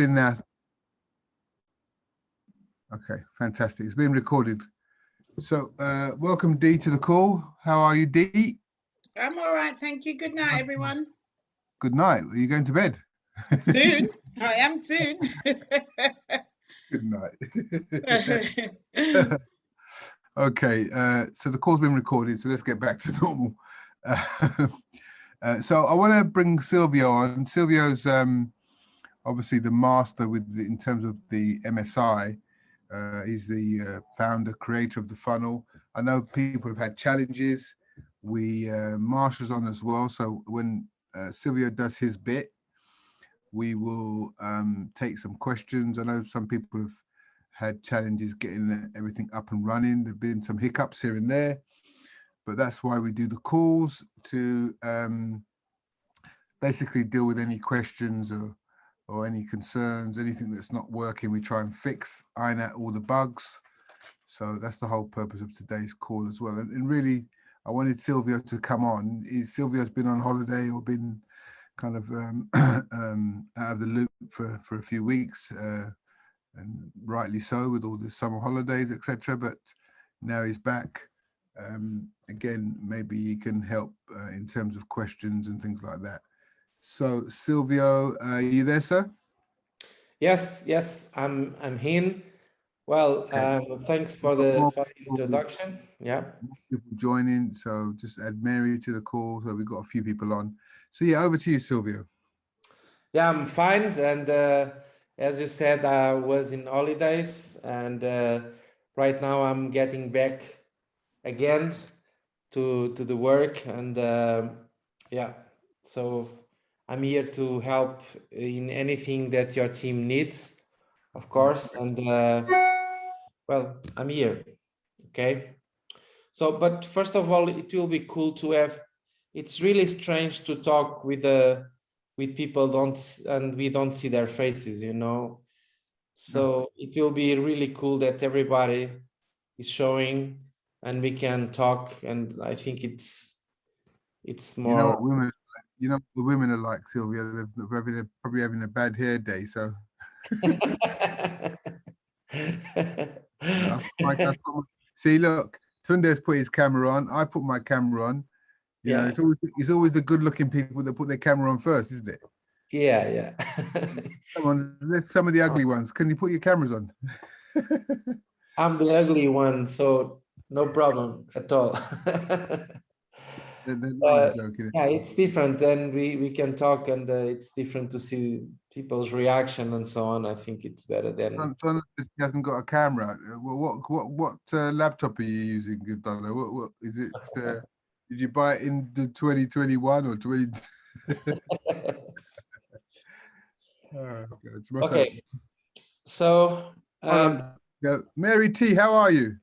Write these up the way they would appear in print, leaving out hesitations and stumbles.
now. Okay, fantastic. It's being recorded. So welcome Dee to the call. How are you, Dee? I'm all right, thank you. Good night, everyone. Good night. Are you going to bed? Soon. I am soon. Good night. Okay, so the call's been recorded, so let's get back to normal. So I want to bring Silvio on. Silvio's obviously the master in terms of the MSI. He's the founder, creator of the funnel. I know people have had challenges. MARSHA's on as well. So when Silvio does his bit, we will take some questions. I know some people have had challenges getting everything up and running. There've been some hiccups here and there, but that's why we do the calls to basically deal with any questions or any concerns, anything that's not working. We try and fix, iron out all the bugs. So that's the whole purpose of today's call as well. And really, I wanted Silvio to come on. Silvio's been on holiday or been kind of out of the loop for a few weeks, and rightly so with all the summer holidays, etc. But now he's back. Again, maybe he can help in terms of questions and things like that. So Silvio, are you there, sir? Yes, I'm here. Well, okay. Thanks for the introduction. Yeah. People joining, so just add Mary to the call. So we've got a few people on. So yeah, over to you, Silvio. Yeah, I'm fine. And as you said, I was in holidays, and right now I'm getting back again to the work, and yeah, so I'm here to help in anything that your team needs, of course. And well, I'm here. Okay. So, but first of all, it will be cool to have. It's really strange to talk with people and we don't see their faces, you know. So it will be really cool that everybody is showing and we can talk. And I think it's more. You know, the women are like, Silvia. They're probably having a bad hair day. So. See, look, Tunde's put his camera on. I put my camera on. You know, it's always the good-looking people that put their camera on first, isn't it? Yeah. Come on, let's some of the ugly ones. Can you put your cameras on? I'm the ugly one, so no problem at all. Yeah, it's different, and we can talk, and it's different to see people's reaction and so on. I think it's better than. Donna hasn't got a camera. What laptop are you using, Donna? What is it? Did you buy it in the 2021 or 20? Okay, so Mary T, how are you?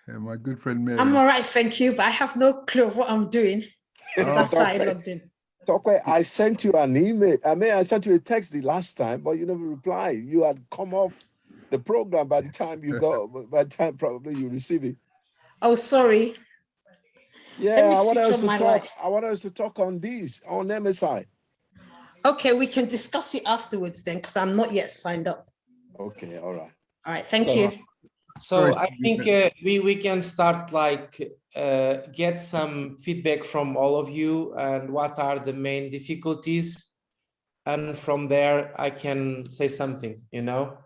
Yeah, my good friend Mary. I'm all right, thank you, but I have no clue of what I'm doing. So that's why I logged in. I sent you an email. I sent you a text the last time, but you never replied. You had come off the program by the time you go. By the time probably you receive it. Oh, sorry. Yeah, I want us to talk on this on MSI. Okay, we can discuss it afterwards then, because I'm not yet signed up. Okay, all right. All right, thank you. So I think we can start get some feedback from all of you and what are the main difficulties, and from there I can say something, you know.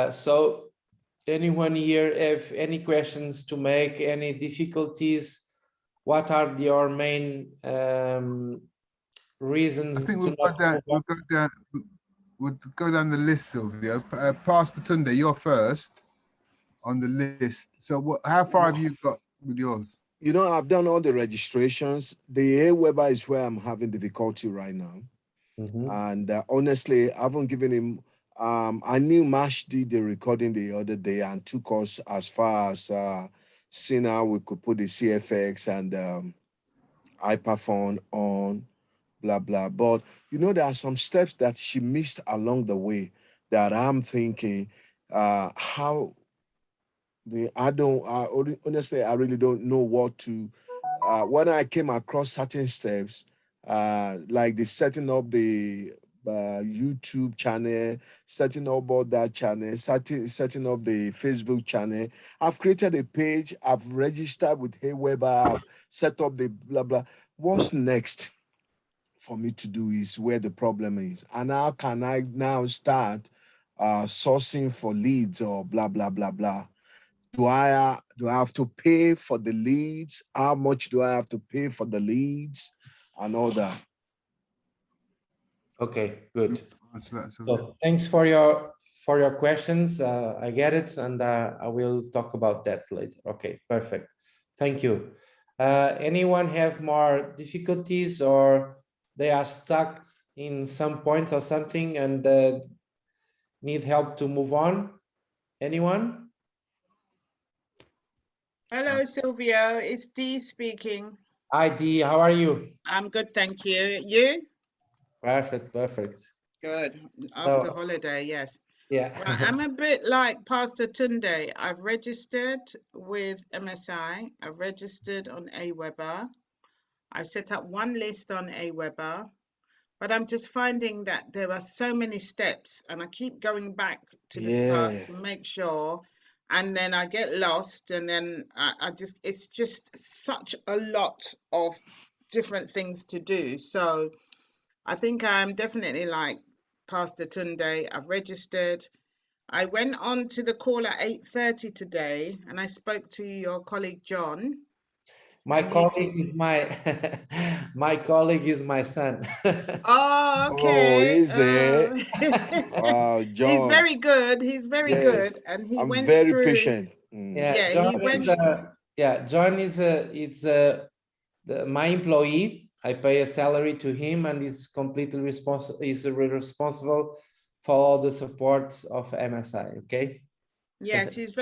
So anyone here have any questions to make, any difficulties? What are your main reasons? I think we'll go down the list, Silvio. Pastor Tunde, you're first on the list. So how far have you got with yours? You know, I've done all the registrations. The Aweber is where I'm having difficulty right now. And honestly, I haven't given him, I knew Mash did the recording the other day and took us as far as seeing how we could put the CFX and iPaphone on, blah, blah. But, you know, there are some steps that she missed along the way that I'm thinking, how... honestly, I really don't know what to, when I came across certain steps, like the setting up the YouTube channel, setting up all that channel, setting up the Facebook channel. I've created a page. I've registered with Weber. I've set up the blah blah. What's next for me to do is where the problem is, and how can I now start sourcing for leads or blah blah blah blah. Do I have to pay for the leads? How much do I have to pay for the leads and all that? Okay, good. Answer that, Sylvia. So thanks for your questions. I get it, and I will talk about that later. Okay, perfect. Thank you. Anyone have more difficulties, or they are stuck in some points or something and need help to move on? Anyone? Hello, Silvio. It's Dee speaking. Hi, Dee, how are you? I'm good, thank you. You? Perfect, perfect. Good. After So, holiday, yes. yeah. Right, I'm a bit like Pastor Tunde. I've registered with MSI. I've registered on Aweber. I've set up one list on Aweber, but I'm just finding that there are so many steps, and I keep going back to the start Yeah. to make sure, and then I get lost, and then it's just such a lot of different things to do. So I think I'm definitely like Pastor Tunde. I've registered. I went on to the call at 8:30 today, and I spoke to your colleague John. My And he colleague is my my colleague is my son. Oh, Oh, okay. is it? Wow, He's John. very good. He's very good. Yes. And he I'm went very through, patient. Mm, Yeah, yeah, John he is went, patient. John is my employee. I pay a salary to him, and he's completely responsible. He's responsible for all the support of MSI. Okay. yes, he's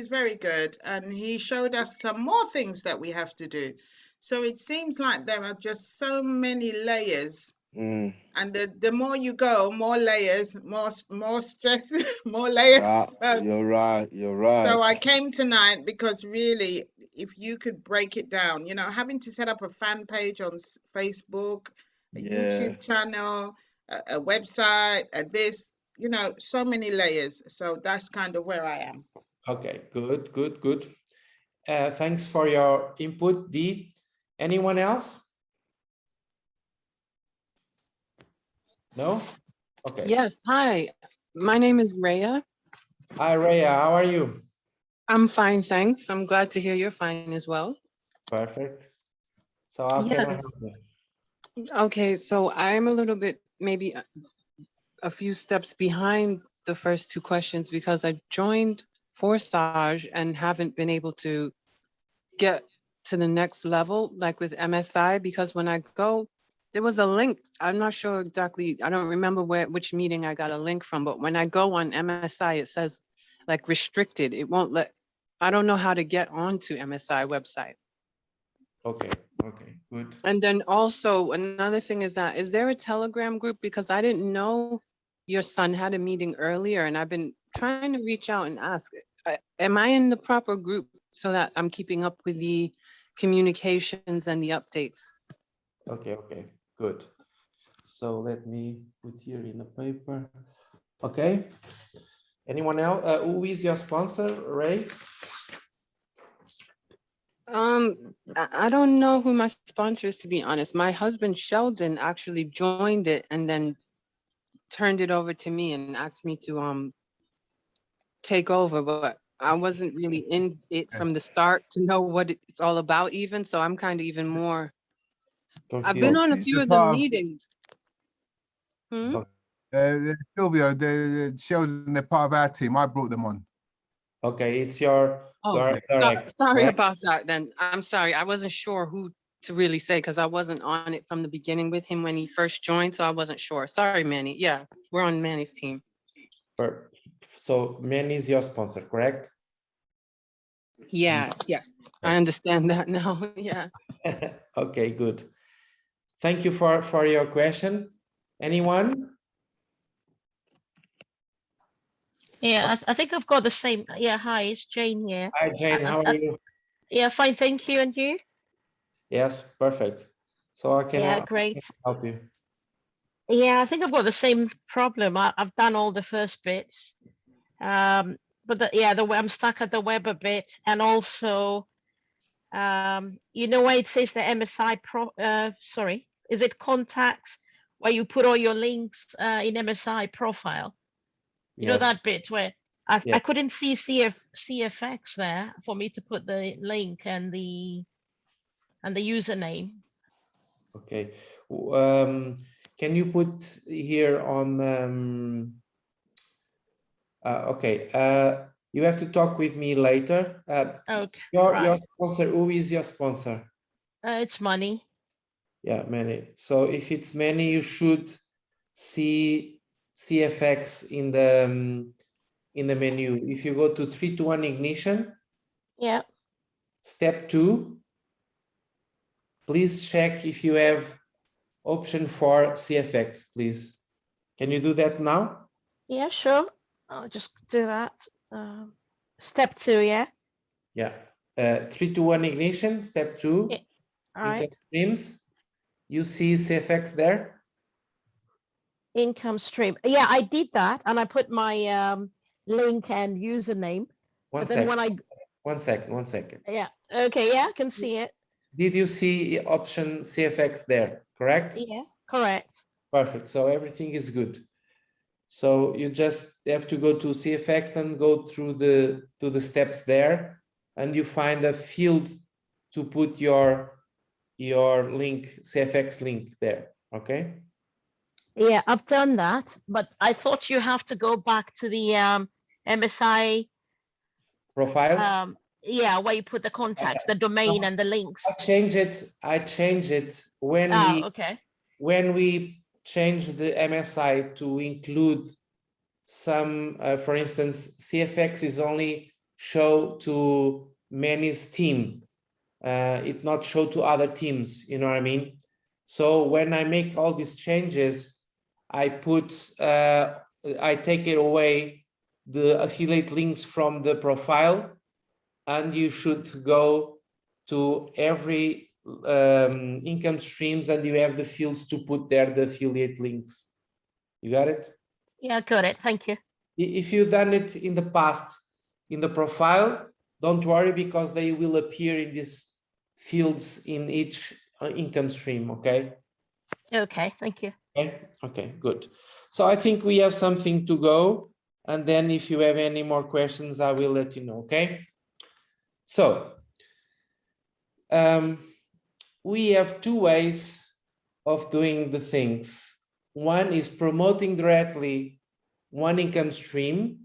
very good. And he showed us some more things that we have to do. So it seems like there are just so many layers. Mm, And the more you go, more layers, more stress, more layers. you're right. You're So right. I came tonight because really, if you could break it down, having to set up a fan page on Facebook, a Yeah. YouTube channel, a website, this, so many layers. So that's kind of where I am. Okay. Good. Good. Good. Thanks for your input, Dee. Anyone else? No? Okay. Yes, hi. My name is Rhea. Hi, Rhea. How are you? I'm fine, thanks. I'm glad to hear you're fine as well. Perfect. So how can I Yes. help you? Okay, so I'm a little bit, maybe a few steps behind the first two questions because I joined Forsage and haven't been able to get to the next level, like with MSI, because when I go, there was a link. I'm not sure exactly. I don't remember which meeting I got a link from, but when I go on MSI, it says like restricted. It won't let, I don't know how to get onto MSI website. Okay. Okay. Good. And then also another thing is there a Telegram group? Because I didn't know your son had a meeting earlier and I've been trying to reach out and ask, am I in the proper group so that I'm keeping up with the communications and the updates? Okay. Okay. Good. So let me put here in the paper. Okay. Anyone else? Who is your sponsor, Ray? I don't know who my sponsor is, to be honest. My husband Sheldon actually joined it and then turned it over to me and asked me to take over, but I wasn't really in it from the start to know what it's all about even. So I'm kind of even more. I've been on a few of the meetings. Hmm? Silvio, the Sheldon, they're part of our team. I brought them on. Okay, it's your. Oh, you are correct, sorry right? about that then. I'm sorry. I wasn't sure who to really say because I wasn't on it from the beginning with him when he first joined. So I wasn't sure. Sorry, Manny. Yeah, we're on Manny's team. So Manny is your sponsor, correct? Yeah, yes. I understand that now. Yeah. Okay, good. Thank you for your question. Anyone? Yeah, I think I've got the same. Yeah, hi, it's Jane here. Hi, Jane. How are you? Yeah, fine, thank you. And you? Yes, perfect. So I can Yeah, great. help you. Yeah, I think I've got the same problem. I've done all the first bits, but I'm stuck at the web a bit, and also, you know where it says the MSI sorry, is it contacts where you put all your links in MSI profile? You know Yes. that bit where I Yeah. couldn't see CFX there for me to put the link and the username. Okay. Can you put here on? Okay. You have to talk with me later. Okay. Your Right. sponsor. Who is your sponsor? It's money. Yeah, Manny. So if it's Manny, you should see CFX in the menu. If you go to 3 to 1 ignition. Yeah. Step 2. Please check if you have option for CFX, please. Can you do that now? Yeah, sure. I'll just do that. Step 2, yeah. Yeah. 3 to 1 ignition. Step 2. Yeah. All Income right. streams. You see CFX there? Income stream. Yeah, I did that, and I put my link and username. One But then when I One second. yeah, okay, yeah, I can see it. Did you see option CFX there? Correct? Yeah, correct. Perfect. So everything is good. So you just have to go to CFX and go through the steps there, and you find a field to put your link, CFX link there. Okay. Yeah, I've done that, but I thought you have to go back to the MSI Profile. yeah, where you put the contacts, the domain and the links. I change it when okay. when we change the MSI to include some, for instance, CFX is only show to Manny's team. It not show to other teams, you know what I mean? So when I make all these changes, I take it away the affiliate links from the profile, and you should go to every income streams, and you have the fields to put there the affiliate links. You got it? Yeah, got it. Thank you. If you've done it in the past in the profile, don't worry, because they will appear in these fields in each income stream. Okay. Okay, thank you. Okay, good. So I think we have something to go, and then if you have any more questions, I will let you know. Okay. So we have 2 ways of doing the things. One is promoting directly one income stream.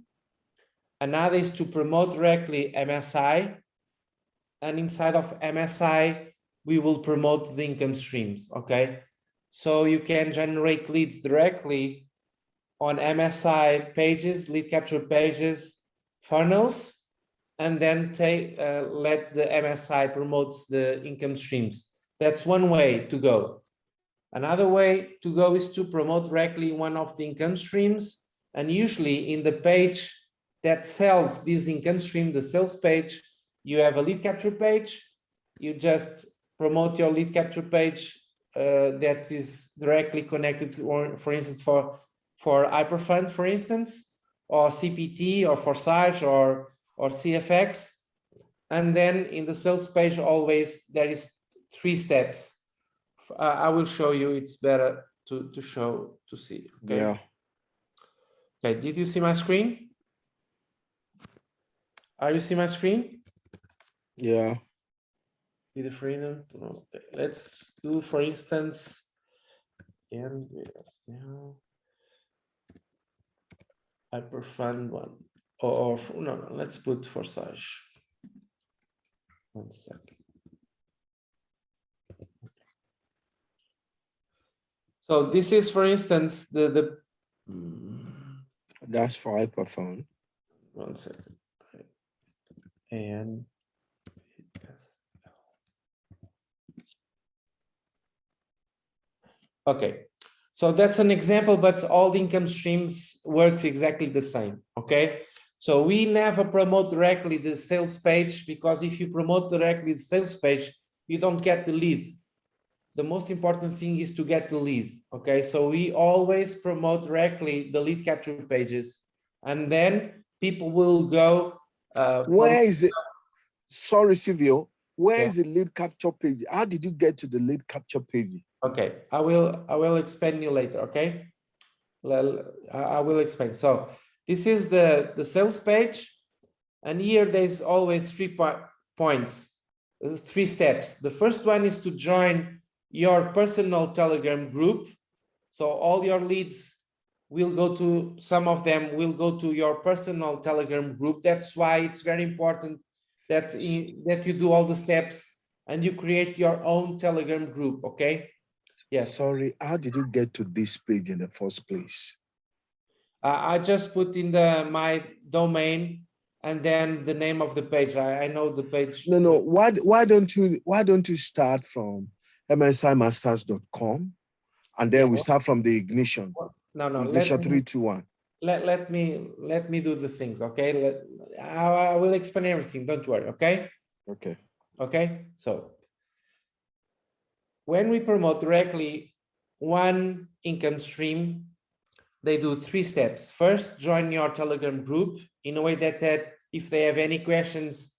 Another is to promote directly MSI. And inside of MSI, we will promote the income streams, okay? So you can generate leads directly on MSI pages, lead capture pages, funnels, and then let the MSI promote the income streams. That's one way to go. Another way to go is to promote directly one of the income streams, and usually in the page that sells this income stream, the sales page, you have a lead capture page. You just promote your lead capture page that is directly connected to, or for instance, for Hyperfund, for instance, or CPT or Forsage or CFX. And then in the sales page, always there is 3 steps. I will show you. It's better to see. Okay. Yeah. Okay. Did you see my screen? Are you see my screen? Yeah. See the freedom? Okay. Let's do, for instance, Hyperfund one, or no, let's put Forsage. 1 second. So this is, for instance, That's for Hyperfund. 1 second. And okay, so that's an example, but all the income streams works exactly the same. Okay, so we never promote directly the sales page, because if you promote directly the sales page, you don't get the lead. the most important thing is to get the lead. Okay, so we always promote directly the lead capture pages, and then people will go. Where is it? Sorry, Silvio. Where Yeah. is the lead capture page? How did you get to the lead capture page? Okay, I will explain you later. Okay, I will explain. So this is the sales page, and here there's always 3 points, 3 steps. The first one is to join your personal Telegram group. So all your leads will go to, some of them will go to your personal Telegram group. That's why it's very important that that you do all the steps and you create your own Telegram group. Okay. Yes. Sorry, how did you get to this page in the first place? I just put in my domain and then the name of the page. I know the page. No. Why don't you start from msimasters.com and then we start from the ignition? No. Ignition 321. Let me do the things. Okay. I will explain everything. Don't worry. Okay. Okay. Okay. So when we promote directly one income stream, they do 3 steps. First, join your Telegram group in a way that if they have any questions,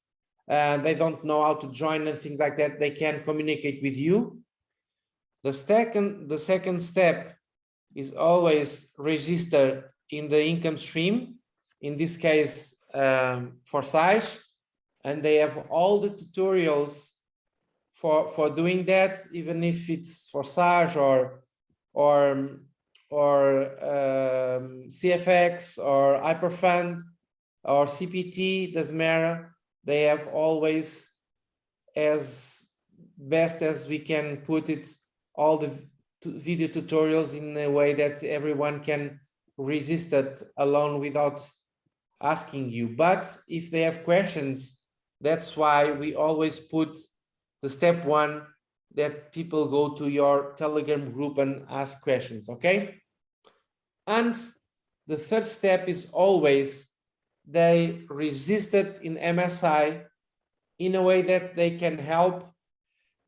they don't know how to join and things like that, they can communicate with you. The second step is always register in the income stream, in this case, Forsage, and they have all the tutorials for doing that, even if it's Forsage or CFX or Hyperfund or CPT, doesn't matter. They have always, as best as we can put it, all the video tutorials in a way that everyone can resist it alone without asking you. But if they have questions, that's why we always put the step 1 that people go to your Telegram group and ask questions, okay? And the third step is always they resisted in MSI in a way that they can help.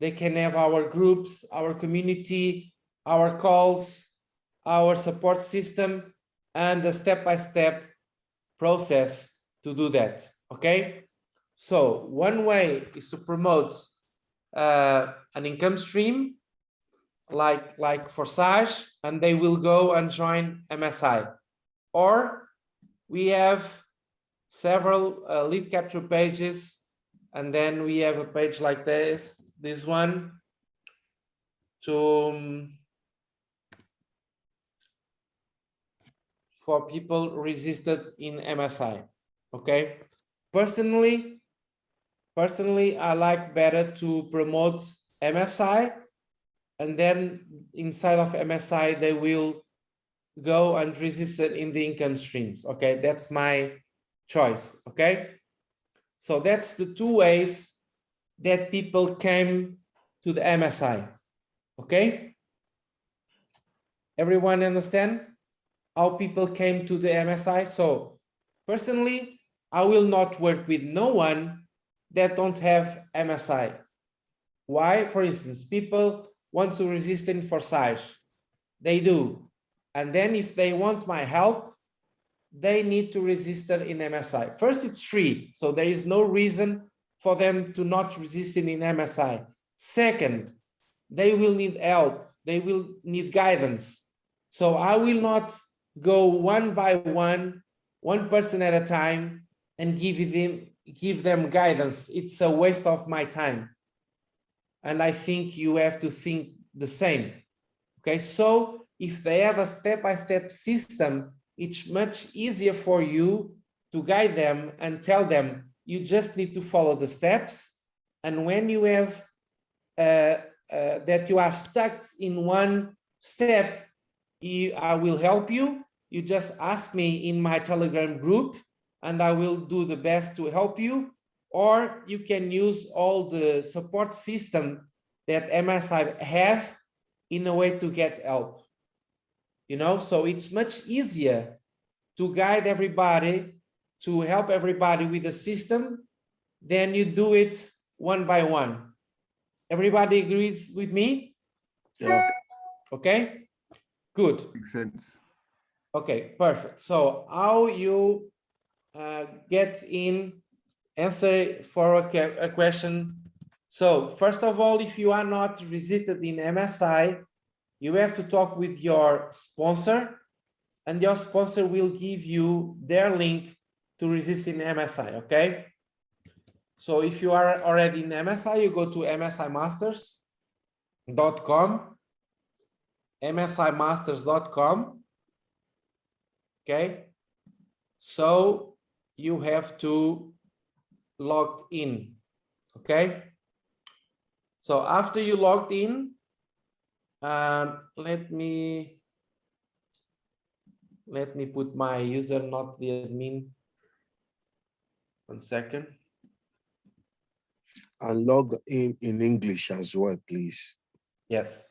They can have our groups, our community, our calls, our support system, and the step-by-step process to do that, okay? So one way is to promote an income stream like Forsage, and they will go and join MSI. Or we have several lead capture pages, and then we have a page like this one to for people resisted in MSI. Okay, personally I like better to promote MSI, and then inside of MSI they will go and resist it in the income streams. Okay, that's my choice. Okay, so that's the 2 ways that people came to the MSI. Okay, everyone understand how people came to the MSI? So personally, I will not work with no one that don't have MSI. Why? For instance, people want to resist in Forsage. They do. And then if they want my help, they need to register in MSI. First, it's free, so there is no reason for them to not register in MSI. Second, they will need help. They will need guidance. So I will not go one by one person at a time, and give them guidance. It's a waste of my time. And I think you have to think the same. Okay, so if they have a step-by-step system, it's much easier for you to guide them and tell them, you just need to follow the steps. And when you have that you are stuck in one step, I will help you. You just ask me in my Telegram group, and I will do the best to help you. Or you can use all the support system that MSI have in a way to get help. You know, so it's much easier to guide everybody, to help everybody with the system, than you do it one by one. Everybody agrees with me? Yeah. Okay, good. Makes sense. Okay, perfect. So how you get in answer for a question. So first of all, if you are not registered in MSI, you have to talk with your sponsor, and your sponsor will give you their link to register in MSI, okay? So if you are already in MSI, you go to msimasters.com, msimasters.com, okay? So you have to log in, okay? So after you logged in, let me put my user, not the admin. 1 second. And log in English as well, please. Yes.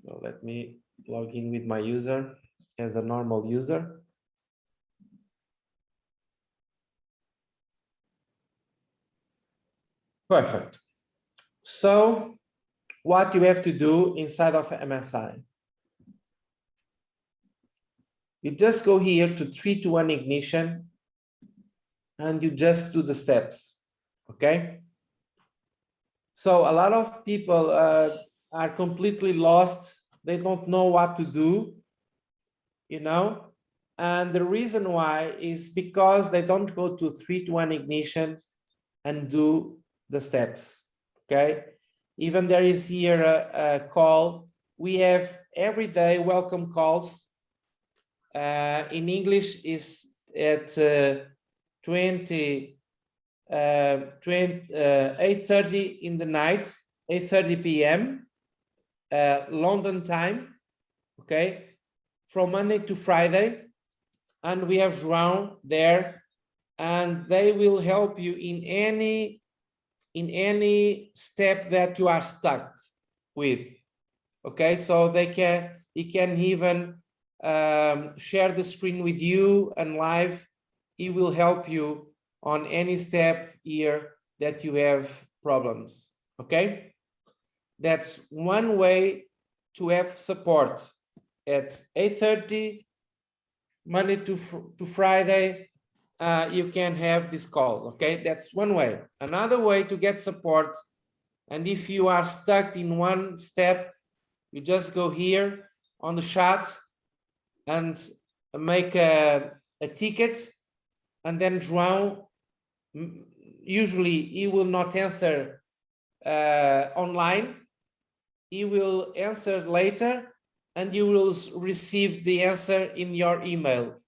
So let me log in with my user as a normal user. Perfect. So what you have to do inside of MSI, you just go here to 3 to 1 ignition and you just do the steps, okay? So a lot of people are completely lost. They don't know what to do, you know? And the reason why is because they don't go to 3 to 1 ignition and do the steps, okay? Even there is here a call. We have every day welcome calls. In English is at 8:30 in the night, 8:30 p.m. London time, okay, from Monday to Friday. And we have João there, and they will help you in any step that you are stuck with, okay? So he can even share the screen with you and live. He will help you on any step here that you have problems, okay? That's one way to have support at 8:30 Monday to Friday. You can have these calls, okay? That's one way. Another way to get support, and if you are stuck in one step, you just go here on the chat and make a ticket, and then João, usually he will not answer online. He will answer later, and you will receive the answer in your email.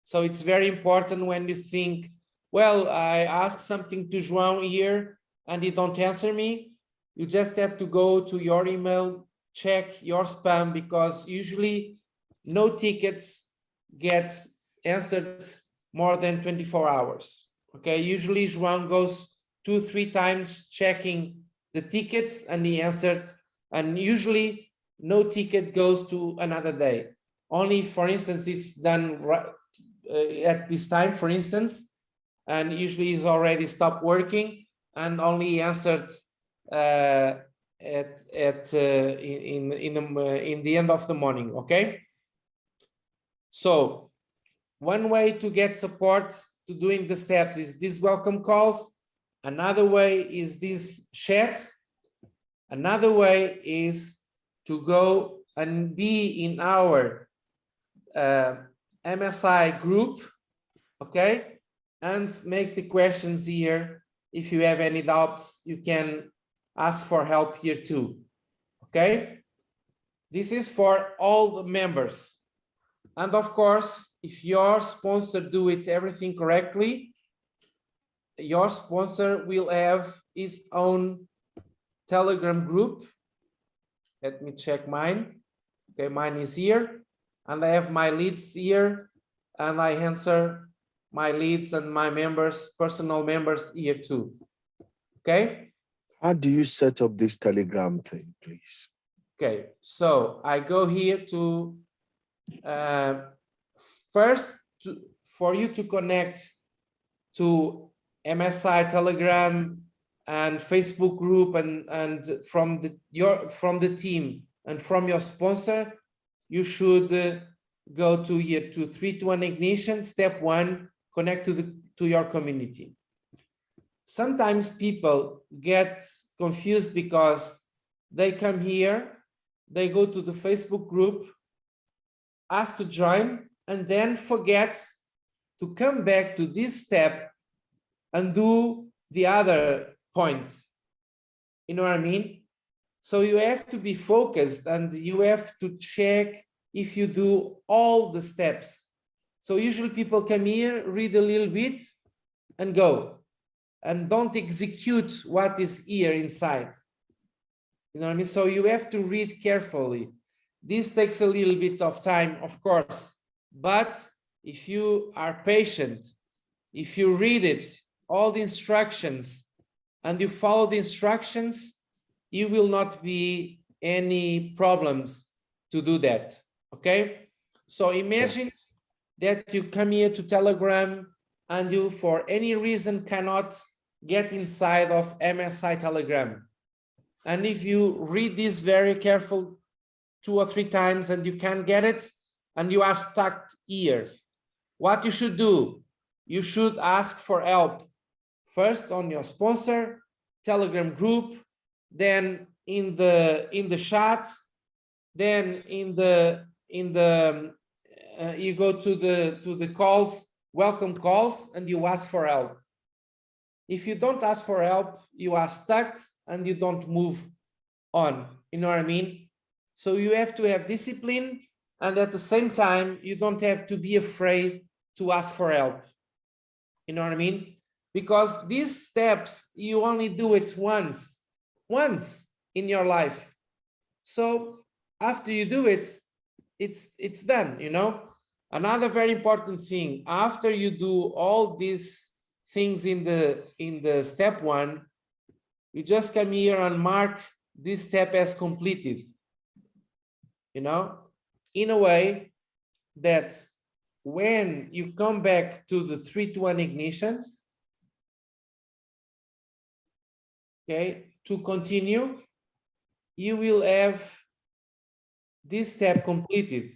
So it's very important when you think, well, I asked something to João here and he don't answer me. You just have to go to your email, check your spam, because usually no tickets get answered more than 24 hours. Okay, usually João goes 2-3 times checking the tickets and he answered, and usually no ticket goes to another day. Only, for instance, it's done right at this time, for instance, and usually he's already stopped working and only answered in the end of the morning. Okay, so one way to get support to doing the steps is these welcome calls. Another way is this chat. Another way is to go and be in our MSI group, okay, and make the questions here. If you have any doubts, you can ask for help here too, okay? This is for all the members. And of course, if your sponsor do it everything correctly, your sponsor will have his own Telegram group. Let me check mine. Okay, mine is here, and I have my leads here, and I answer my leads and my members, personal members here too. Okay. How do you set up this Telegram thing, please? Okay, so I go here to first for you to connect to MSI Telegram and Facebook group and from the team and from your sponsor, you should go to here to 3-to-1 ignition. Step 1, connect to your community. Sometimes people get confused because they come here, they go to the Facebook group, ask to join, and then forget to come back to this step and do the other points. You know what I mean? So you have to be focused and you have to check if you do all the steps. So usually people come here, read a little bit and go, and don't execute what is here inside. You know what I mean? So you have to read carefully. This takes a little bit of time, of course, but if you are patient, if you read it, all the instructions, and you follow the instructions, you will not be any problems to do that. Okay? So imagine that you come here to Telegram and you, for any reason, cannot get inside of MSI Telegram. And if you read this very careful 2 or 3 times and you can't get it, and you are stuck here, what you should do, you should ask for help. First on your sponsor, Telegram group, then in the chat, then you go to the calls, welcome calls, and you ask for help. If you don't ask for help, you are stuck and you don't move on. You know what I mean? So you have to have discipline, and at the same time, you don't have to be afraid to ask for help. You know what I mean? Because these steps, you only do it once in your life. So after you do it, it's done, you know? Another very important thing, after you do all these things in the step 1, you just come here and mark this step as completed, you know, in a way that when you come back to the 3-to-1 ignition, okay, to continue, you will have this step completed.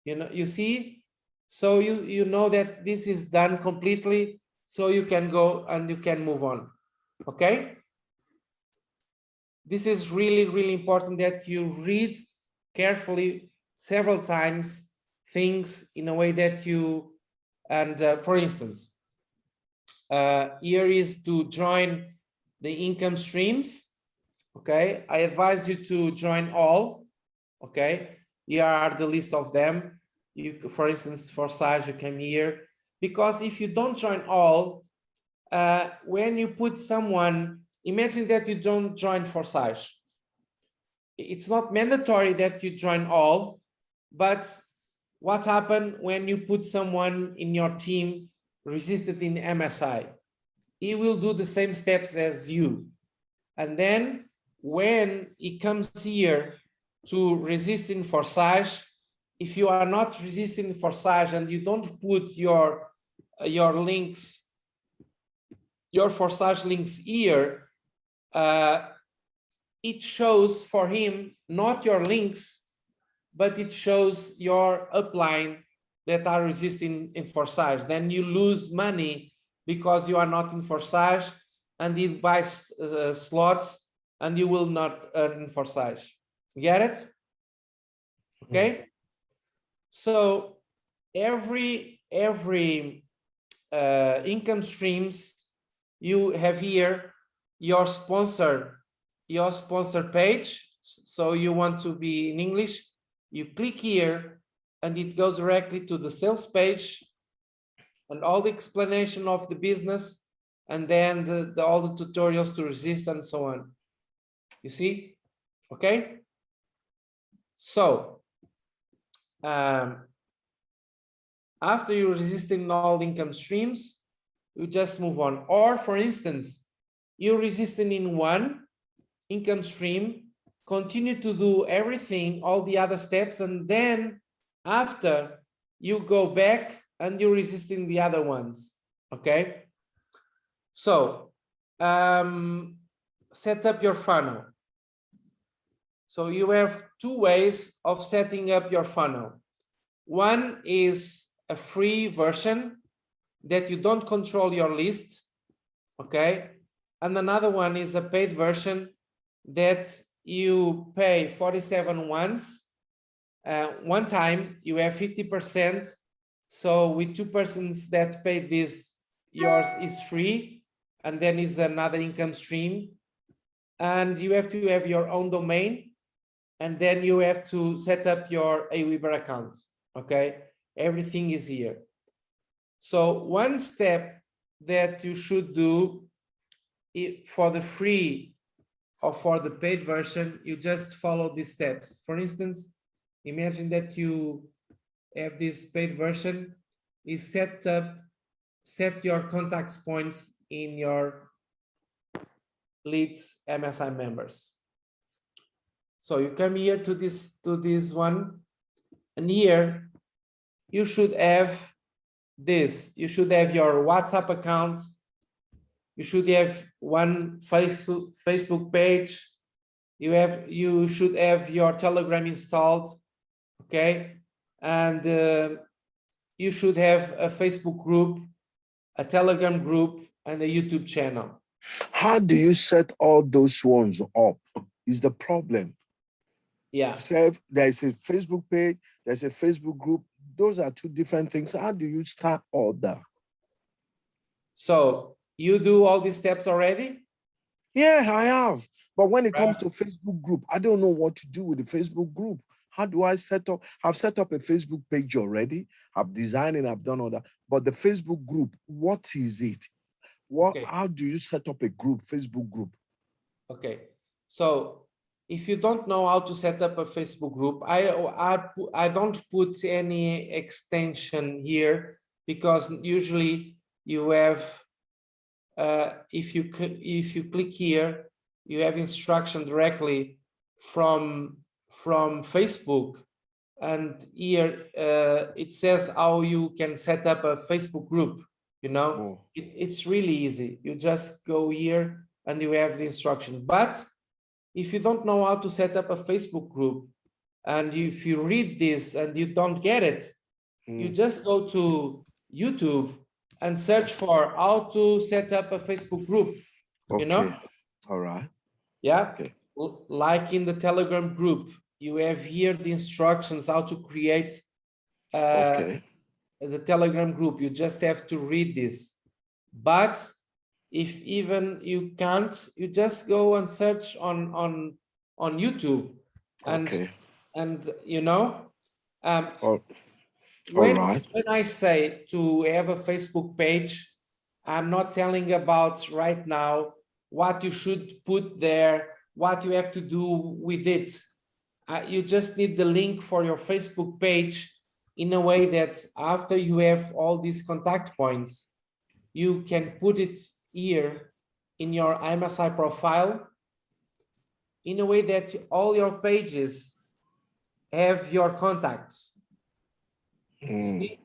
You know, you see, so you know that this is done completely, so you can go and you can move on. Okay, this is really, really important that you read carefully several times things in a way that you, and for instance, here is to join the income streams. Okay, I advise you to join all. Okay, here are the list of them. You, for instance, for Sage, you come here, because if you don't join all, when you put someone, imagine that you don't join for Sage. It's not mandatory that you join all, but what happened when you put someone in your team registered in MSI? He will do the same steps as you. And then when he comes here to resisting for Sage, if you are not resisting for Sage and you don't put your links, your Forsage links here, it shows for him not your links, but it shows your upline that are resisting in Forsage. Then you lose money because you are not in Forsage, and he buys slots and you will not earn in Forsage. Get it? Okay. So every income streams, you have here your sponsor page. So you want to be in English, you click here and it goes directly to the sales page and all the explanation of the business, and then all the tutorials to resist and so on. You see? Okay. So after you're resisting all income streams, you just move on. Or for instance, you're resisting in one income stream, continue to do everything, all the other steps, and then after you go back and you're resisting the other ones. Okay. So set up your funnel. So you have two ways of setting up your funnel. One is a free version that you don't control your list, okay? And another one is a paid version that you pay 47 once. One time you have 50%. So with two persons that pay this, yours is free, and then is another income stream. And you have to have your own domain, and then you have to set up your Aweber account, okay? Everything is here. So one step that you should do for the free or for the paid version, you just follow these steps. For instance, imagine that you have this paid version, is set your contacts points in your leads MSI members. So you come here to this one, and here you should have this. You should have your WhatsApp account. You should have one Facebook page. You should have your Telegram installed, okay? And you should have a Facebook group, a Telegram group, and a YouTube channel. How do you set all those ones up is the problem. Yeah. There's a Facebook page, there's a Facebook group. Those are two different things. How do you start all that? So you do all these steps already? Yeah, I have. But when it comes to Facebook group, I don't know what to do with the Facebook group. How do I set up? I've set up a Facebook page already. I've designed it, I've done all that. But the Facebook group, what is it? Okay. How do you set up a group, Facebook group? Okay. So if you don't know how to set up a Facebook group, I don't put any extension here, because usually you have, if you click here, you have instruction directly from Facebook, and here it says how you can set up a Facebook group. You know, Oh. It's really easy. You just go here and you have the instruction. But if you don't know how to set up a Facebook group, and if you read this and you don't get it, you just go to YouTube and search for how to set up a Facebook group. Okay. You know? All right. Yeah. Okay. Like in the Telegram group, you have here the instructions how to create Okay. the Telegram group. You just have to read this. But if even you can't, you just go and search on YouTube, and Okay. and you know, All when right. I say to have a Facebook page, I'm not telling about right now what you should put there, what you have to do with it. You just need the link for your Facebook page in a way that after you have all these contact points, you can put it here in your MSI profile in a way that all your pages have your contacts. See?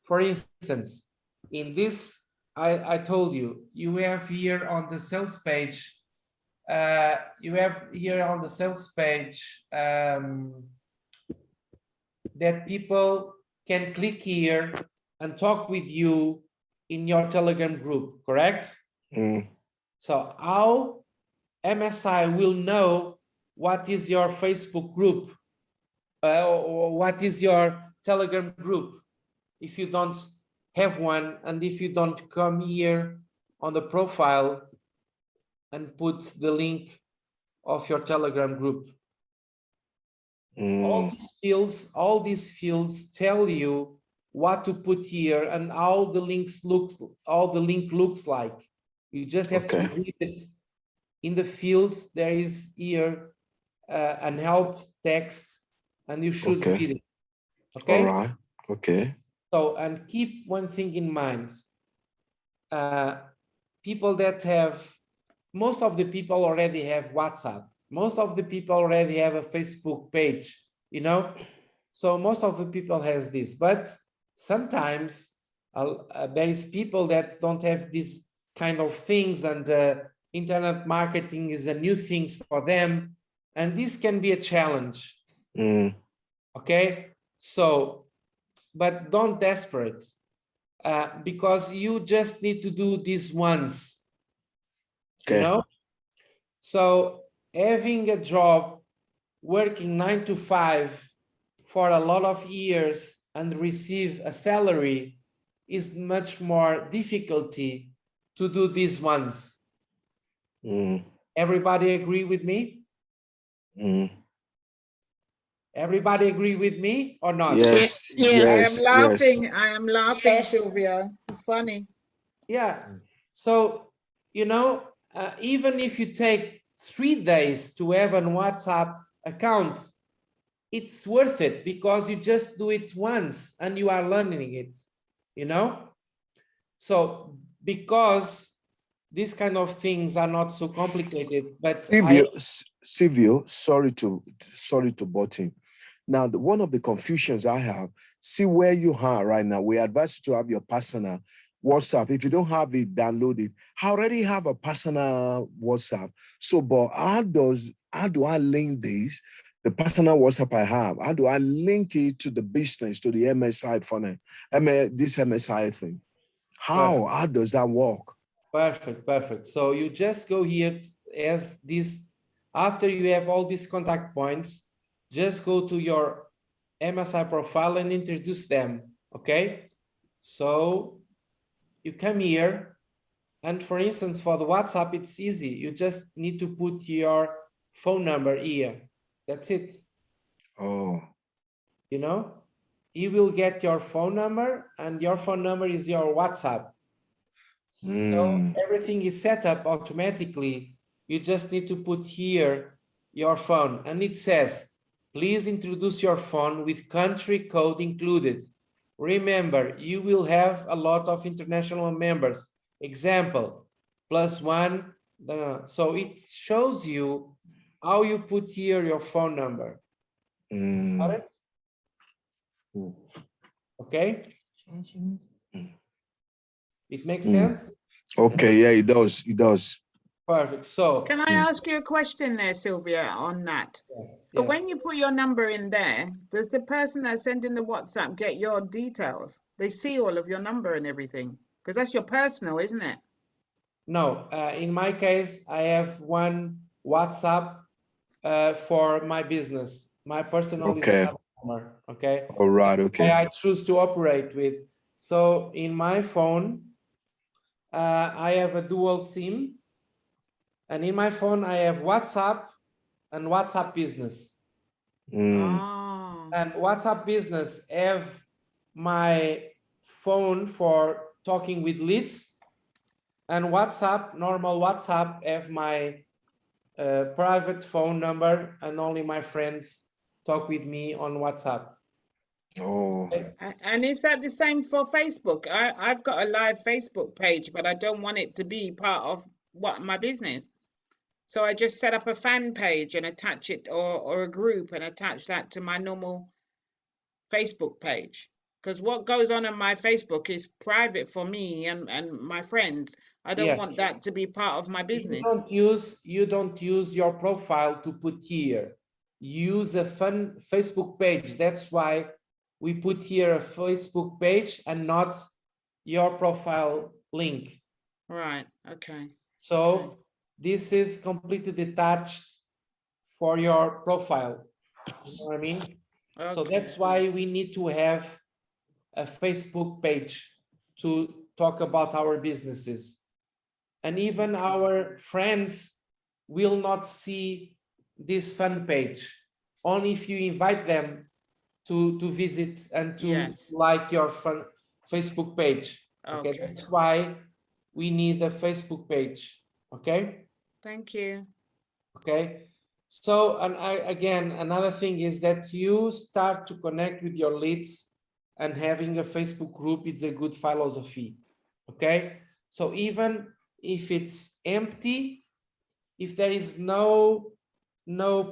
For instance, in this, I told you, you have here on the sales page, that people can click here and talk with you in your Telegram group, correct? So how MSI will know what is your Facebook group, or what is your Telegram group, if you don't have one, and if you don't come here on the profile and put the link of your Telegram group? All these fields tell you what to put here and how the link looks like. You just have to read it. In the field, there is here an help text, and you should read it. Okay. All right. Okay. So, and keep one thing in mind. People that have, most of the people already have WhatsApp. Most of the people already have a Facebook page, you know? So most of the people has this, but sometimes there is people that don't have this kind of things, and internet marketing is a new thing for them, and this can be a challenge. Okay, so but don't desperate, because you just need to do this once. Okay. You know, so having a job, working 9 to 5 for a lot of years and receive a salary is much more difficulty to do this once. Everybody agree with me? Everybody agree with me or not? Yes, yes, I am laughing, Yes. Sylvia. Funny. Yeah. So, you know, even if you take 3 days to have an WhatsApp account, it's worth it because you just do it once and you are learning it, you know? So, because these kind of things are not so complicated, but Silvio, sorry to butt in. Now, one of the confusions I have, see where you are right now. We advise you to have your personal WhatsApp. If you don't have it, download it. I already have a personal WhatsApp. So, but how do I link this? The personal WhatsApp I have, how do I link it to the business, to the MSI funnel, this MSI thing? How does that work? Perfect. So you just go here as this, after you have all these contact points, just go to your MSI profile and introduce them, okay? So you come here, and for instance, for the WhatsApp, it's easy. You just need to put your phone number here. That's it. Oh. You know, you will get your phone number, and your phone number is your WhatsApp. So everything is set up automatically. You just need to put here your phone, and it says, please introduce your phone with country code included. Remember, you will have a lot of international members. Example, +1. So it shows you how you put here your phone number. Got it? Okay. It makes sense? Okay, yeah, it does. It does. Perfect. So can I ask you a question there, Sylvia, on that? Yes, so when you put your number in there, does the person that's sending the WhatsApp get your details? They see all of your number and everything, because that's your personal, isn't it? No, in my case, I have one WhatsApp for my business. My personal is another number, okay? All right, okay. I choose to operate with. So in my phone, I have a dual SIM, and in my phone, I have WhatsApp and WhatsApp Business. And WhatsApp Business have my phone for talking with leads, and WhatsApp, normal WhatsApp, have my private phone number, and only my friends talk with me on WhatsApp. Oh. And is that the same for Facebook? I've got a live Facebook page, but I don't want it to be part of my business. So I just set up a fan page and attach it, or a group, and attach that to my normal Facebook page. Because what goes on my Facebook is private for me and my friends. I don't want that to be part of my business. You don't use your profile to put here. Use a fun Facebook page. That's why we put here a Facebook page and not your profile link. Right. Okay. So this is completely detached for your profile. You know what I mean? Okay. So that's why we need to have a Facebook page to talk about our businesses. And even our friends will not see this fan page, only if you invite them to visit and to like your Facebook page. Okay, that's why we need a Facebook page. Okay. Thank you. Okay. So, and again, another thing is that you start to connect with your leads, and having a Facebook group is a good philosophy. Okay. So even if it's empty, if there is no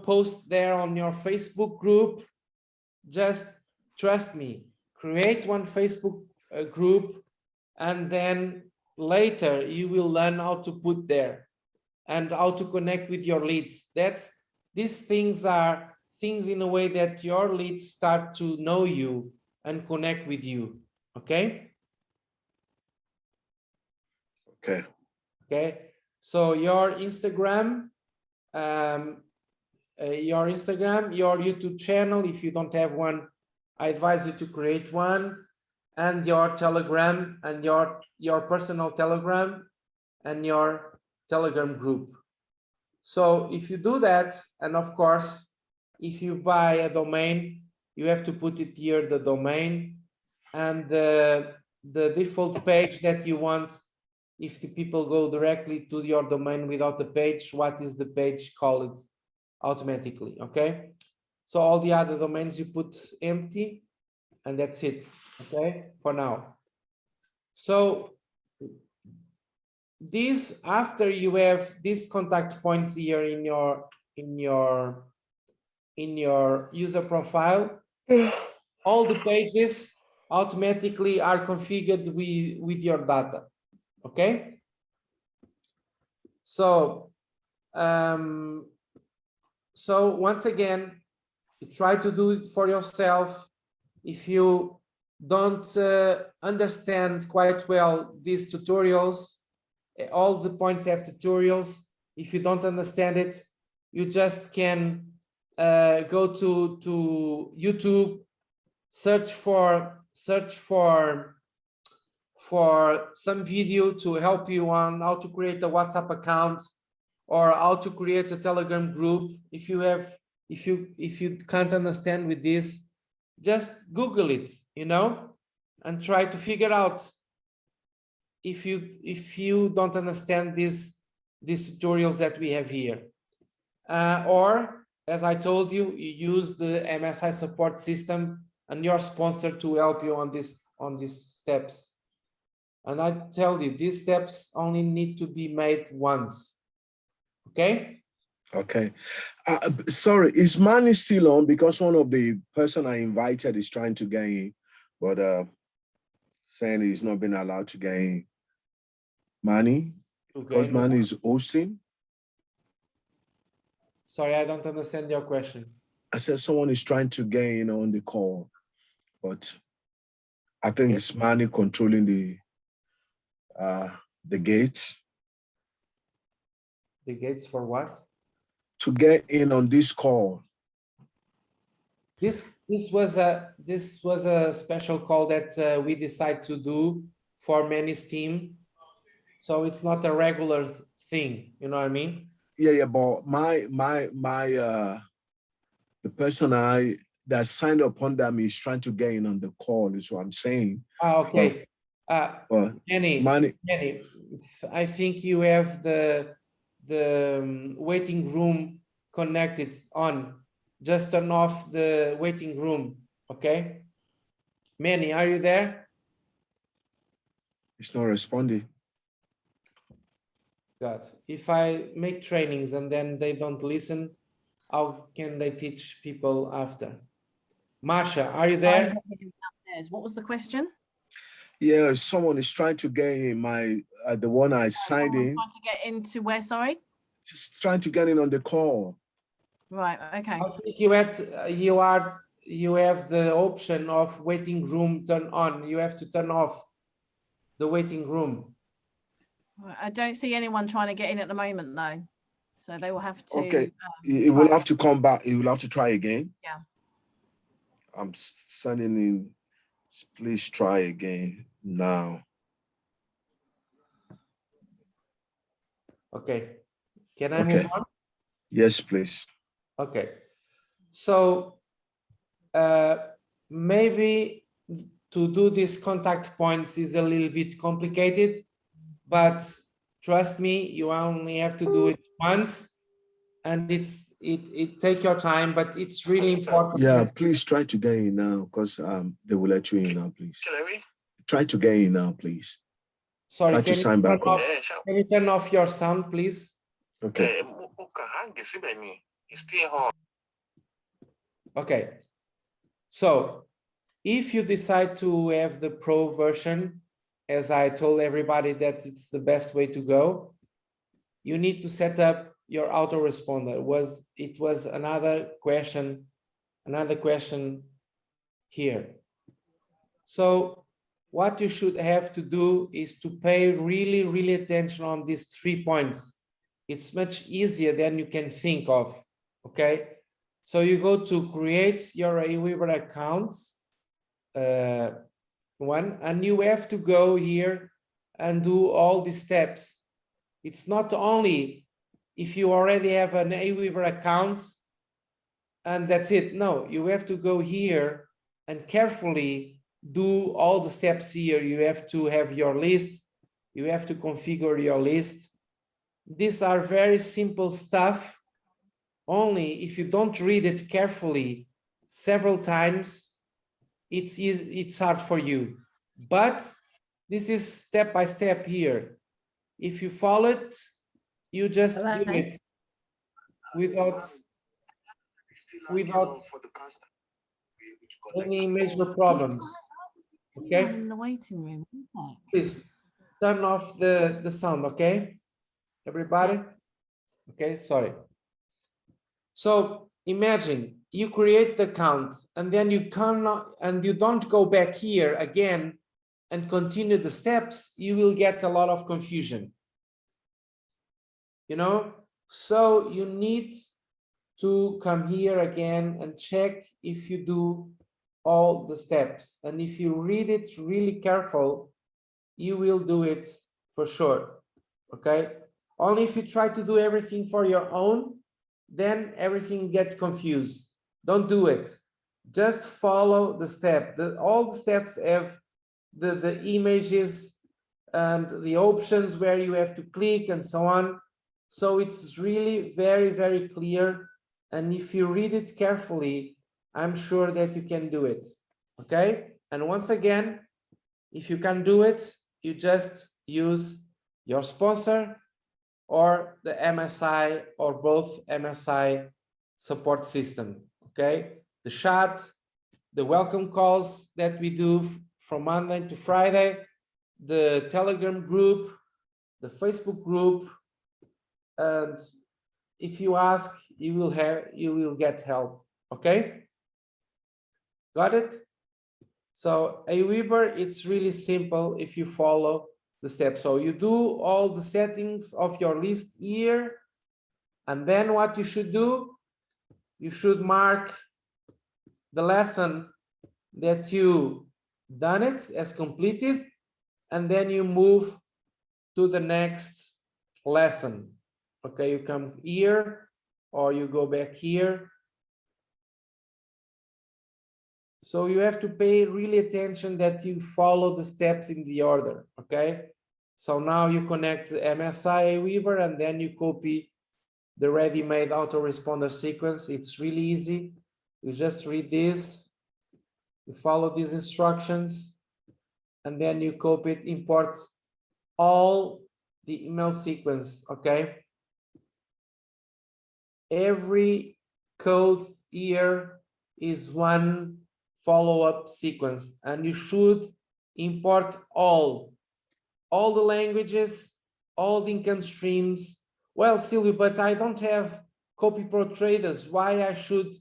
post there on your Facebook group, just trust me, create one Facebook group, and then later you will learn how to put there and how to connect with your leads. These things are things in a way that your leads start to know you and connect with you. Okay. Okay. Okay. So your Instagram, your YouTube channel, if you don't have one, I advise you to create one, and your Telegram and your personal Telegram and your Telegram group. So if you do that, and of course, if you buy a domain, you have to put it here, the domain, and the default page that you want. If the people go directly to your domain without the page, what is the page called automatically? Okay. So all the other domains you put empty, and that's it. Okay, for now. So this, after you have these contact points here in your user profile, all the pages automatically are configured with your data. Okay. So so once again, you try to do it for yourself. If you don't understand quite well these tutorials, all the points have tutorials. If you don't understand it, you just can go to YouTube, search for some video to help you on how to create a WhatsApp account or how to create a Telegram group. If you can't understand with this, just Google it, and try to figure out. If you don't understand these tutorials that we have here, or as I told you, you use the MSI support system and your sponsor to help you on these steps. And I tell you, these steps only need to be made once. Okay. Okay. Sorry, is Manny still on? Because one of the person I invited is trying to get in, but saying he's not been allowed to get in. Manny, Okay. because Manny is hosting. Sorry, I don't understand your question. I said someone is trying to get in on the call, but I think it's Manny controlling the gates. The gates for what? To get in on this call. This was a special call that we decided to do for Manny's team. So it's not a regular thing, you know what I mean? Yeah, but the person that signed up under me is trying to get in on the call, is what I'm saying. Okay. Manny, I think you have the waiting room connected on. Just turn off the waiting room, okay? Manny, are you there? It's not responding. God, if I make trainings and then they don't listen, how can they teach people after? MARSHA, are you there? What was the question? Yeah, someone is trying to get in the one I signed in. Trying to get into where, sorry? Just trying to get in on the call. Right, okay. I think you have the option of waiting room turn on. You have to turn off the waiting room. I don't see anyone trying to get in at the moment though. So they will have to. Okay, it will have to come back. It will have to try again. Yeah. I'm sending in, please try again now. Okay, can I move on? Yes, please. Okay, so maybe to do these contact points is a little bit complicated, but trust me, you only have to do it once, and it take your time, but it's really important. Yeah, please try to get in now, because they will let you in now, please. Try to get in now, please. Sorry, try to sign back on. Can you turn off your sound, please? Okay. Okay, so if you decide to have the pro version, as I told everybody that it's the best way to go, you need to set up your autoresponder. It was another question here. So what you should have to do is to pay really attention on these 3 points. It's much easier than you can think of, okay? So you go to create your Aweber account, and you have to go here and do all these steps. It's not only if you already have an Aweber account and that's it. No, you have to go here and carefully do all the steps here. You have to have your list. You have to configure your list. These are very simple stuff. Only if you don't read it carefully several times, it's hard for you. But this is step by step here. If you follow it, you just do it without any major problems. Okay? In the waiting room. Please turn off the sound, okay? Everybody? Okay, sorry. So imagine you create the account and then you cannot, and you don't go back here again and continue the steps, you will get a lot of confusion. You know, so you need to come here again and check if you do all the steps. And if you read it really careful, you will do it for sure. Okay? Only if you try to do everything for your own, then everything gets confused. Don't do it. Just follow the step. All the steps have the images and the options where you have to click and so on. So it's really very clear. And if you read it carefully, I'm sure that you can do it. Okay? And once again, if you can do it, you just use your sponsor or the MSI or both MSI support system. Okay? The chat, the welcome calls that we do from Monday to Friday, the Telegram group, the Facebook group, and if you ask, you will get help. Okay? Got it? So Aweber, it's really simple if you follow the steps. So you do all the settings of your list here, and then what you should do, you should mark the lesson that you done it as completed, and then you move to the next lesson. Okay, you come here or you go back here. So you have to pay really attention that you follow the steps in the order, okay? So now you connect the MSI Aweber and then you copy the ready-made autoresponder sequence. It's really easy. You just read this, you follow these instructions, and then you copy it, import all the email sequence, okay? Every code here is one follow-up sequence, and you should import all the languages, all the income streams. Well, Silvio, but I don't have copy pro traders. Why I should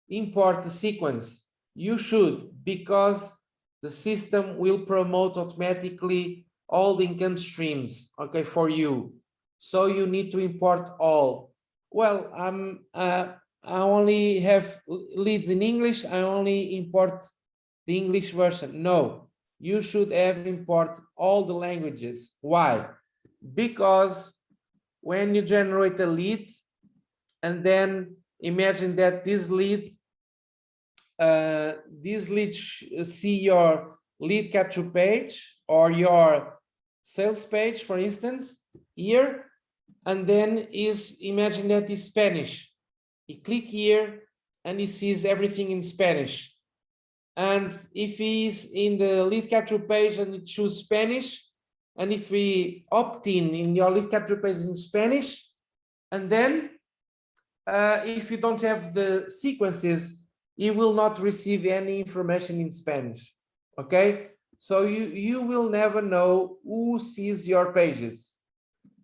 import the sequence? You should, because the system will promote automatically all the income streams, okay, for you. So you need to import all. Well, I only have leads in English. I only import the English version. No, you should have import all the languages. Why? Because when you generate a lead, and then imagine that this lead see your lead capture page or your sales page, for instance, here, and then imagine that is Spanish. He click here and he sees everything in Spanish. And if he's in the lead capture page and he choose Spanish, and if we opt in your lead capture page in Spanish, and then if you don't have the sequences, you will not receive any information in Spanish. Okay? So you will never know who sees your pages.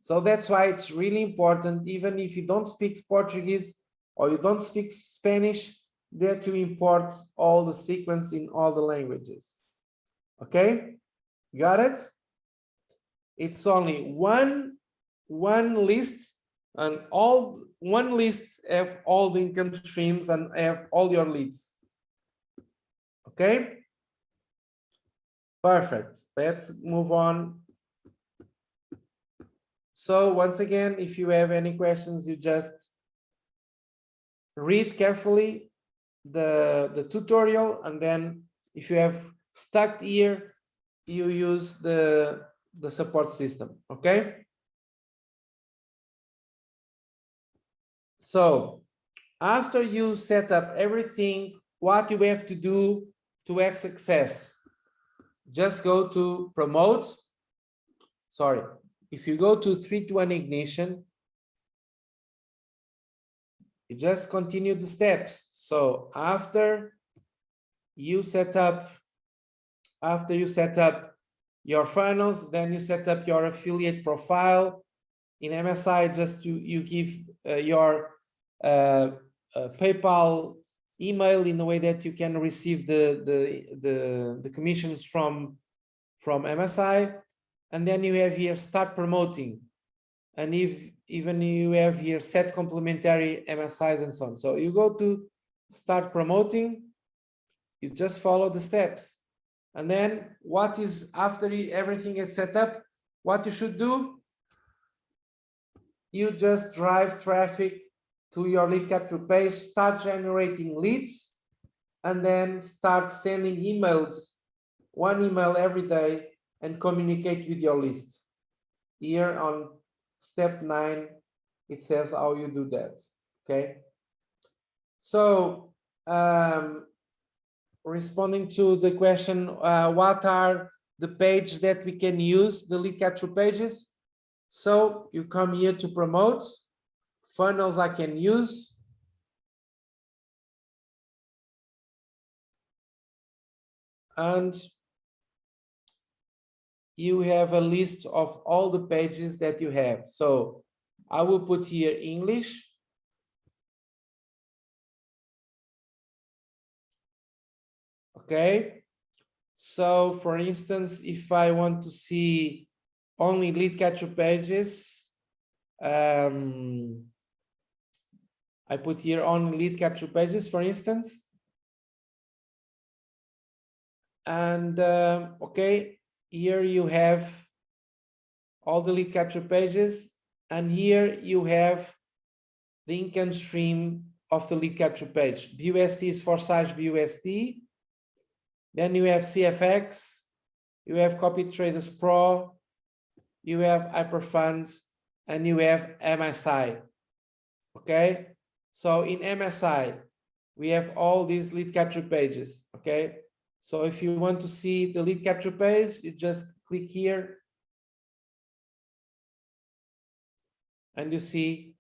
So that's why it's really important, even if you don't speak Portuguese or you don't speak Spanish, that you import all the sequence in all the languages. Okay, got it? It's only one list, and one list have all the income streams and have all your leads. Okay, perfect. Let's move on. So once again, if you have any questions, you just read carefully the tutorial, and then if you have stuck here, you use the support system. Okay, so after you set up everything, what you have to do to have success, just go to promote. Sorry, if you go to 3-to-1 ignition, you just continue the steps. So after you set up your funnels, then you set up your affiliate profile. In MSI, just you give your PayPal email in a way that you can receive the commissions from MSI, and then you have here start promoting, and even you have here set complementary MSIs and so on. So you go to start promoting, you just follow the steps, and then what is after everything is set up, what you should do, you just drive traffic to your lead capture page, start generating leads, and then start sending emails, one email every day, and communicate with your list. Here on step 9, it says how you do that. Okay. So responding to the question, what are the pages that we can use, the lead capture pages? So you come here to promote, funnels I can use. And you have a list of all the pages that you have. So I will put here English. Okay. So for instance, if I want to see only lead capture pages, I put here only lead capture pages, for instance. And okay, here you have all the lead capture pages, and here you have the income stream of the lead capture page. BUSD is for Sage BUSD. Then you have CFX, you have Copy Traders Pro, you have Hyperfunds, and you have MSI. Okay, so in MSI, we have all these lead capture pages. Okay, so if you want to see the lead capture page, you just click here, and you see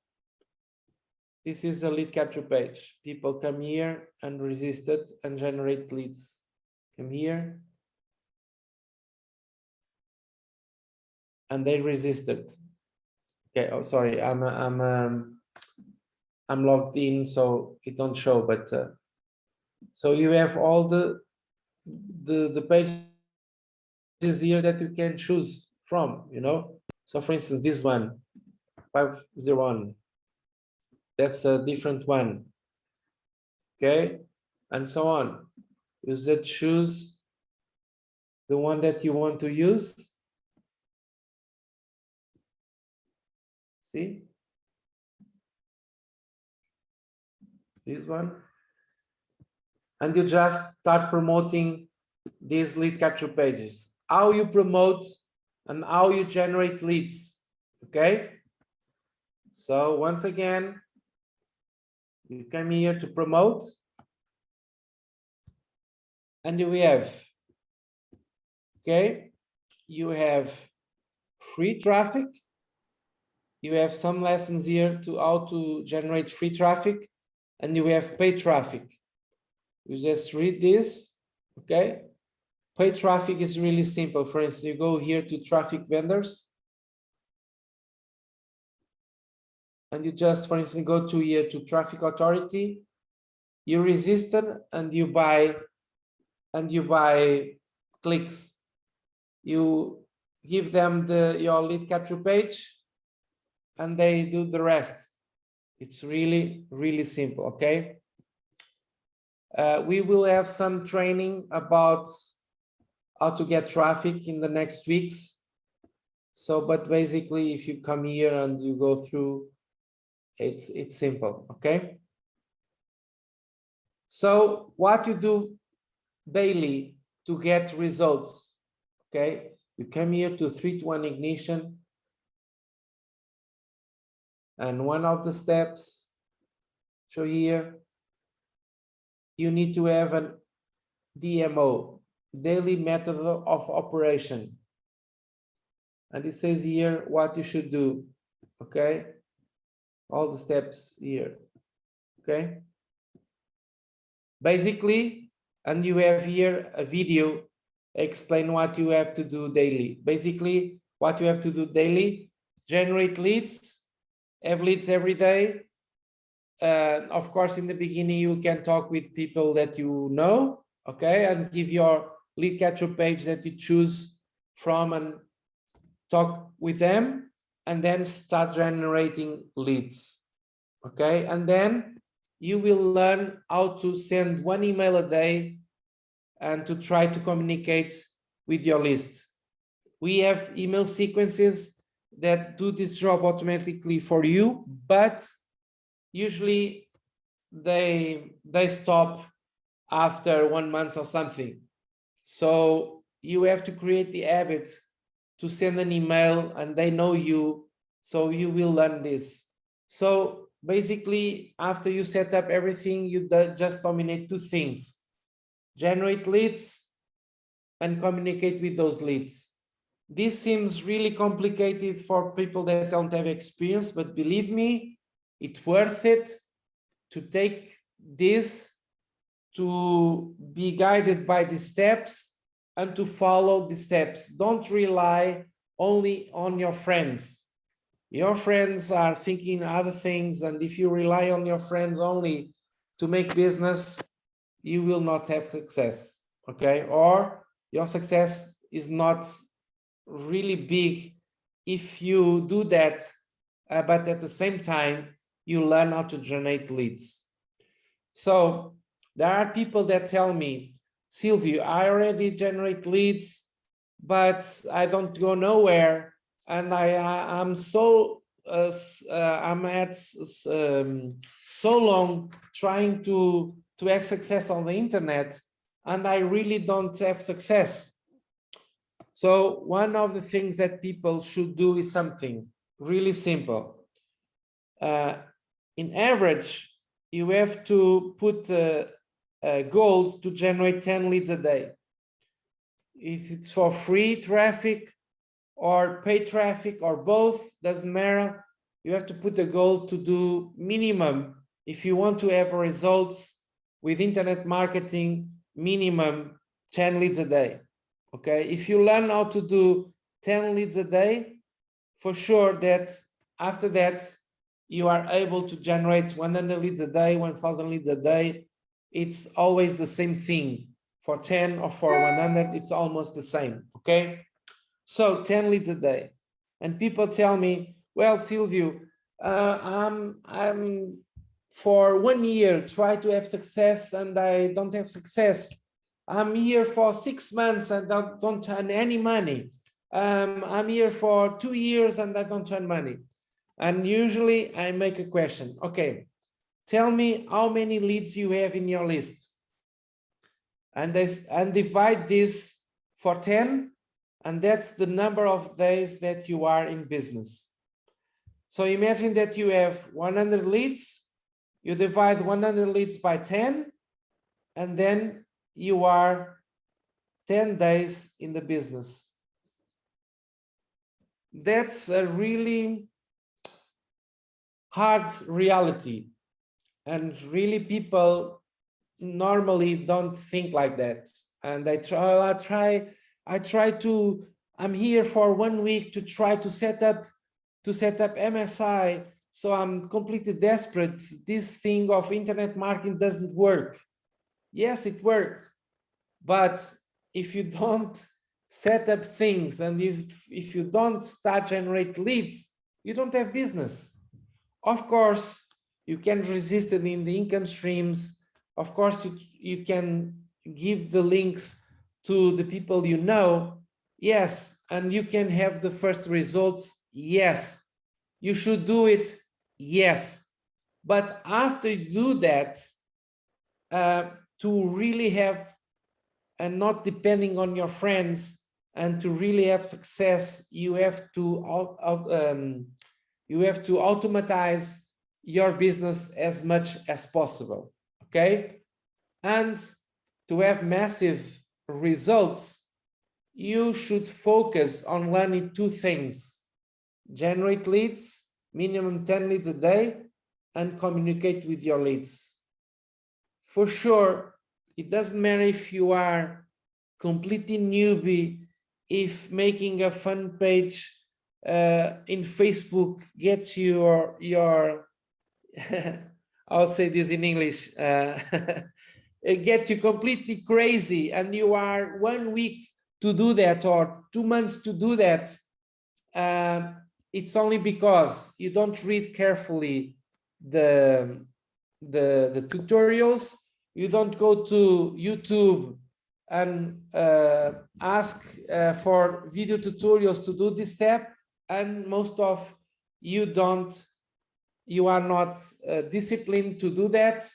this is a lead capture page. People come here and resist it and generate leads. Come here, and they resisted. Okay, oh sorry, I'm logged in, so it don't show. But so you have all the pages here that you can choose from. You know, so for instance, this one 501. That's a different one. Okay, and so on. You just choose the one that you want to use. See? This one. And you just start promoting these lead capture pages. How you promote and how you generate leads. Okay? So once again, you come here to promote. And we have, okay, you have free traffic. You have some lessons here to how to generate free traffic, and you have paid traffic. You just read this, okay? Paid traffic is really simple. For instance, you go here to traffic vendors, and you just, for instance, go to here to traffic authority, you register and you buy clicks. You give them your lead capture page and they do the rest. It's really, really simple, okay? We will have some training about how to get traffic in the next weeks. So, but basically, if you come here and you go through, it's simple, okay? So what you do daily to get results, okay? You come here to 3-to-1 ignition, and one of the steps, show here, you need to have an DMO, daily method of operation. And it says here what you should do, okay? All the steps here, okay? Basically, and you have here a video explain what you have to do daily. Basically, what you have to do daily, generate leads, have leads every day. Of course, in the beginning, you can talk with people that you know, okay, and give your lead capture page that you choose from and talk with them, and then start generating leads, okay? And then you will learn how to send 1 email a day and to try to communicate with your list. We have email sequences that do this job automatically for you, but usually they stop after 1 month or something. So you have to create the habit to send an email and they know you, so you will learn this. So basically, after you set up everything, you just dominate 2 things: generate leads and communicate with those leads. This seems really complicated for people that don't have experience, but believe me, it's worth it to take this, to be guided by the steps and to follow the steps. Don't rely only on your friends. Your friends are thinking other things, and if you rely on your friends only to make business, you will not have success, okay? Or your success is not really big if you do that, but at the same time, you learn how to generate leads. So there are people that tell me, Silvio, I already generate leads, but I don't go nowhere, and I'm so I'm at so long trying to have success on the internet, and I really don't have success. So one of the things that people should do is something really simple. In average, you have to put a goal to generate 10 leads a day. If it's for free traffic or paid traffic or both, doesn't matter. You have to put a goal to do minimum, if you want to have results with internet marketing, minimum 10 leads a day. Okay, if you learn how to do 10 leads a day, for sure that after that, you are able to generate 100 leads a day, 1,000 leads a day. It's always the same thing. For 10 or for 100, it's almost the same, okay? So 10 leads a day. And people tell me, well, Silvio, I'm for 1 year, try to have success and I don't have success. I'm here for 6 months and I don't earn any money. I'm here for 2 years and I don't earn money. And usually I make a question. Okay, tell me how many leads you have in your list. And divide this for 10, and that's the number of days that you are in business. So imagine that you have 100 leads, you divide 100 leads by 10, and then you are 10 days in the business. That's a really hard reality, and really people normally don't think like that. and I'm here for 1 week to try to set up MSI. So I'm completely desperate. This thing of internet marketing doesn't work. Yes, it worked. But if you don't set up things, and if you don't start generate leads, you don't have business. Of course, you can resist it in the income streams. Of course, you can give the links to the people you know. Yes, and you can have the first results. Yes, you should do it. Yes, but after you do that, to really have, and not depending on your friends, and to really have success, you have to automatize your business as much as possible. Okay, and to have massive results, you should focus on learning 2 things: generate leads, minimum 10 leads a day, and communicate with your leads. For sure, it doesn't matter if you are completely newbie, if making a fun page in Facebook gets your I'll say this in English, it gets you completely crazy, and you are 1 week to do that or 2 months to do that. It's only because you don't read carefully the tutorials. You don't go to YouTube and ask for video tutorials to do this step, and most of you are not disciplined to do that,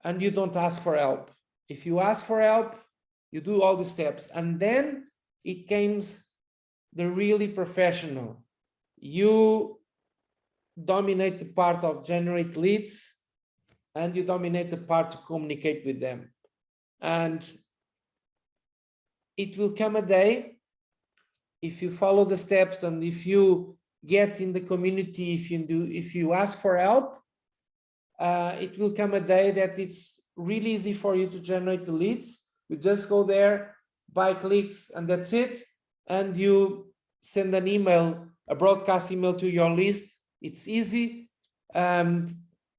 and you don't ask for help. If you ask for help, you do all the steps, and then it comes the really professional. You dominate the part of generate leads, and you dominate the part to communicate with them. And it will come a day, if you follow the steps and if you get in the community, if you ask for help, it will come a day that it's really easy for you to generate the leads. You just go there, buy clicks, and that's it. And you send an email, a broadcast email to your list. It's easy.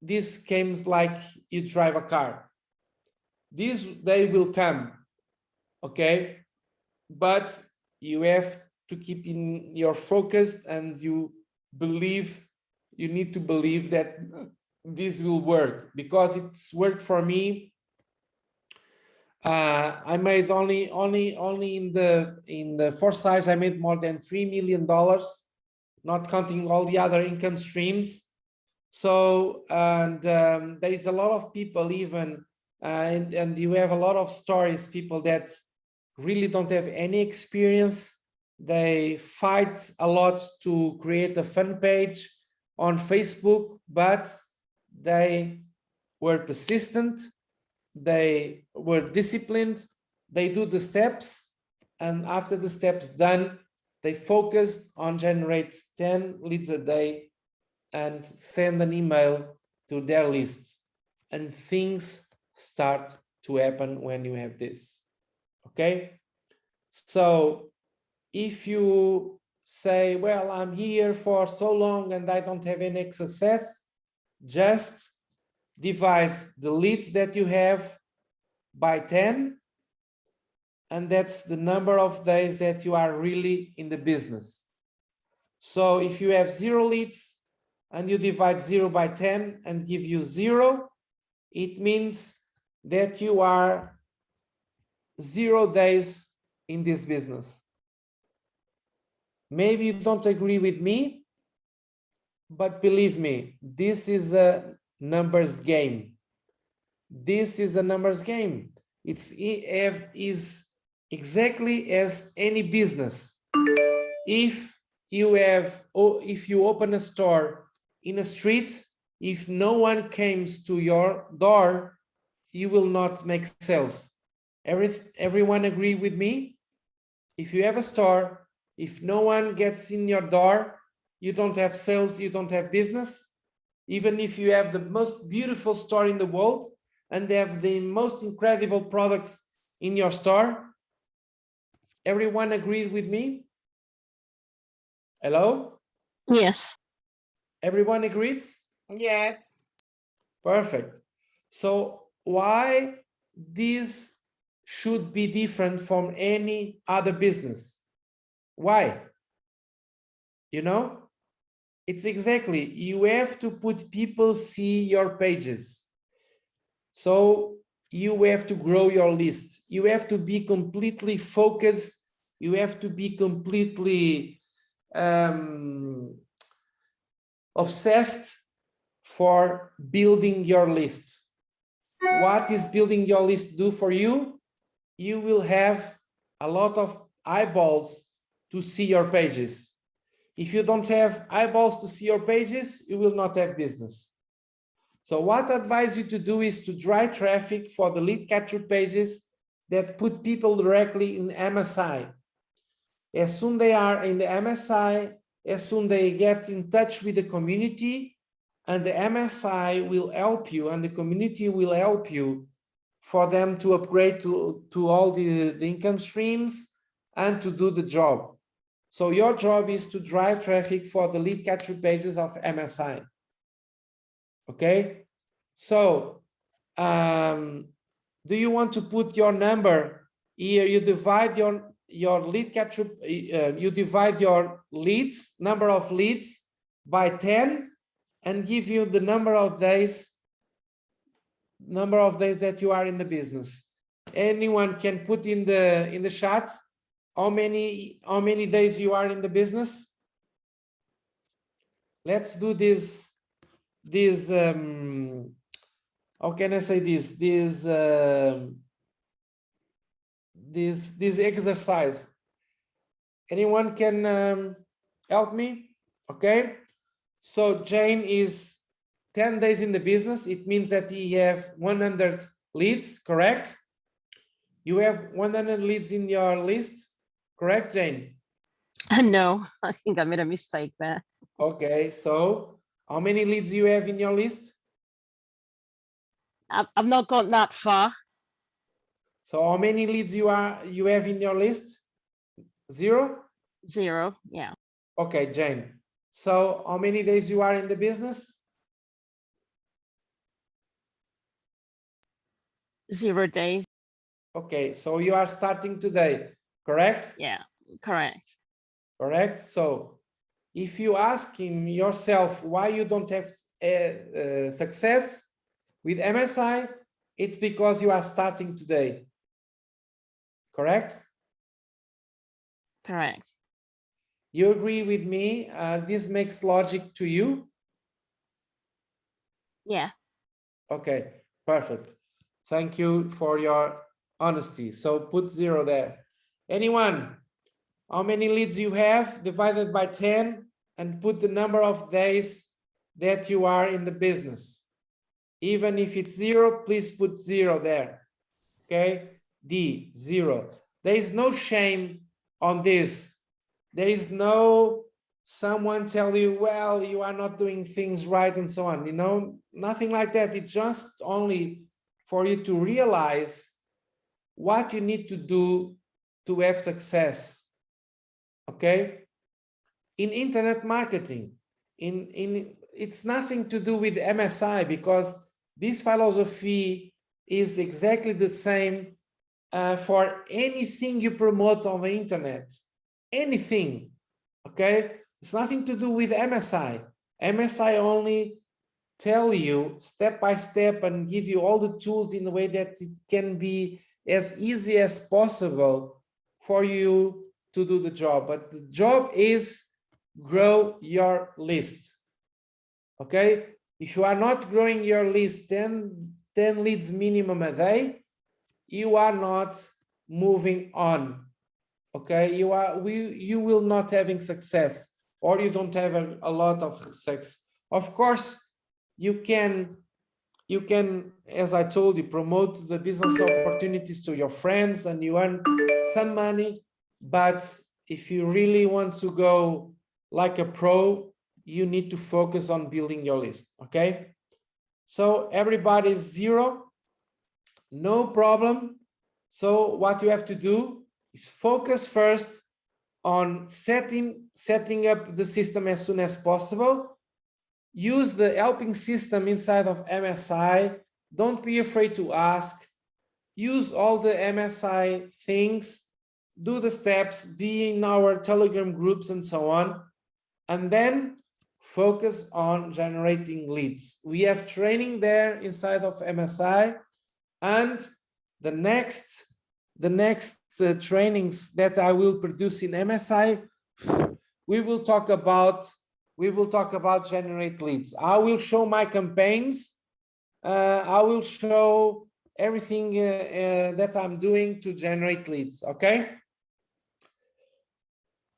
This comes like you drive a car. This day will come, okay? But you have to keep in your focus, and you need to believe that this will work, because it's worked for me. I made only in the 4 sites, I made more than $3 million, not counting all the other income streams. So, and there is a lot of people even, and you have a lot of stories, people that really don't have any experience. They fight a lot to create a fun page on Facebook, but they were persistent, they were disciplined, they do the steps, and after the steps done, they focused on generate 10 leads a day and send an email to their lists, and things start to happen when you have this. Okay, so if you say, well, I'm here for so long and I don't have any success, just divide the leads that you have by 10, and that's the number of days that you are really in the business. So if you have 0 leads and you divide 0 by 10 and give you 0, it means that you are 0 days in this business. Maybe you don't agree with me, but believe me, this is a numbers game. This is a numbers game. It's exactly as any business. If you open a store in a street, if no one comes to your door, you will not make sales. Everyone agree with me? If you have a store, if no one gets in your door, you don't have sales, you don't have business. Even if you have the most beautiful store in the world and they have the most incredible products in your store? Everyone agreed with me? Hello? Yes. Everyone agrees? Yes. Perfect. So why this should be different from any other business? Why? You know, it's exactly, you have to put people see your pages. So you have to grow your list. You have to be completely focused. You have to be completely obsessed for building your list. What is building your list do for you? You will have a lot of eyeballs to see your pages. If you don't have eyeballs to see your pages, you will not have business. So what I advise you to do is to drive traffic for the lead capture pages that put people directly in MSI. As soon they are in the MSI, as soon they get in touch with the community, and the MSI will help you and the community will help you for them to upgrade to all the income streams and to do the job. So your job is to drive traffic for the lead capture pages of MSI. Okay, so do you want to put your number here? You divide your lead capture, you divide your leads, number of leads by 10 and give you the number of days that you are in the business. Anyone can put in the chat how many days you are in the business. Let's do this how can I say this exercise. Anyone can help me? Okay, so Jane is 10 days in the business. It means that he have 100 leads, correct? You have 100 leads in your list, correct, Jane? No, I think I made a mistake there. Okay, so how many leads you have in your list? I've not gone that far. So how many leads you have in your list? 0? 0, yeah. Okay, Jane. So how many days you are in the business? 0 days. Okay, so you are starting today, correct? Yeah, correct. Correct. So if you ask yourself why you don't have success with MSI, it's because you are starting today. Correct? Correct. You agree with me? This makes logic to you? Yeah. Okay, perfect. Thank you for your honesty. So put 0 there. Anyone? How many leads you have divided by 10 and put the number of days that you are in the business. Even if it's 0, please put 0 there. Okay, D, 0. There is no shame on this. There is no someone tell you, well, you are not doing things right and so on, you know, nothing like that. It's just only for you to realize what you need to do to have success. Okay, in internet marketing, it's nothing to do with MSI, because this philosophy is exactly the same for anything you promote on the internet, anything. Okay, it's nothing to do with MSI. MSI only tell you step by step and give you all the tools in a way that it can be as easy as possible for you to do the job. But the job is grow your list. Okay, if you are not growing your list 10 leads minimum a day, you are not moving on. Okay, you will not having success, or you don't have a lot of success. Of course, you can, as I told you, promote the business opportunities to your friends and you earn some money. But if you really want to go like a pro, you need to focus on building your list. Okay, so everybody is 0, no problem. So what you have to do is focus first on setting up the system as soon as possible. Use the helping system inside of MSI. Don't be afraid to ask. Use all the MSI things, do the steps, be in our Telegram groups and so on, and then focus on generating leads. We have training there inside of MSI, and the next trainings that I will produce in MSI, we will talk about generate leads. I will show my campaigns. I will show everything that I'm doing to generate leads. Okay.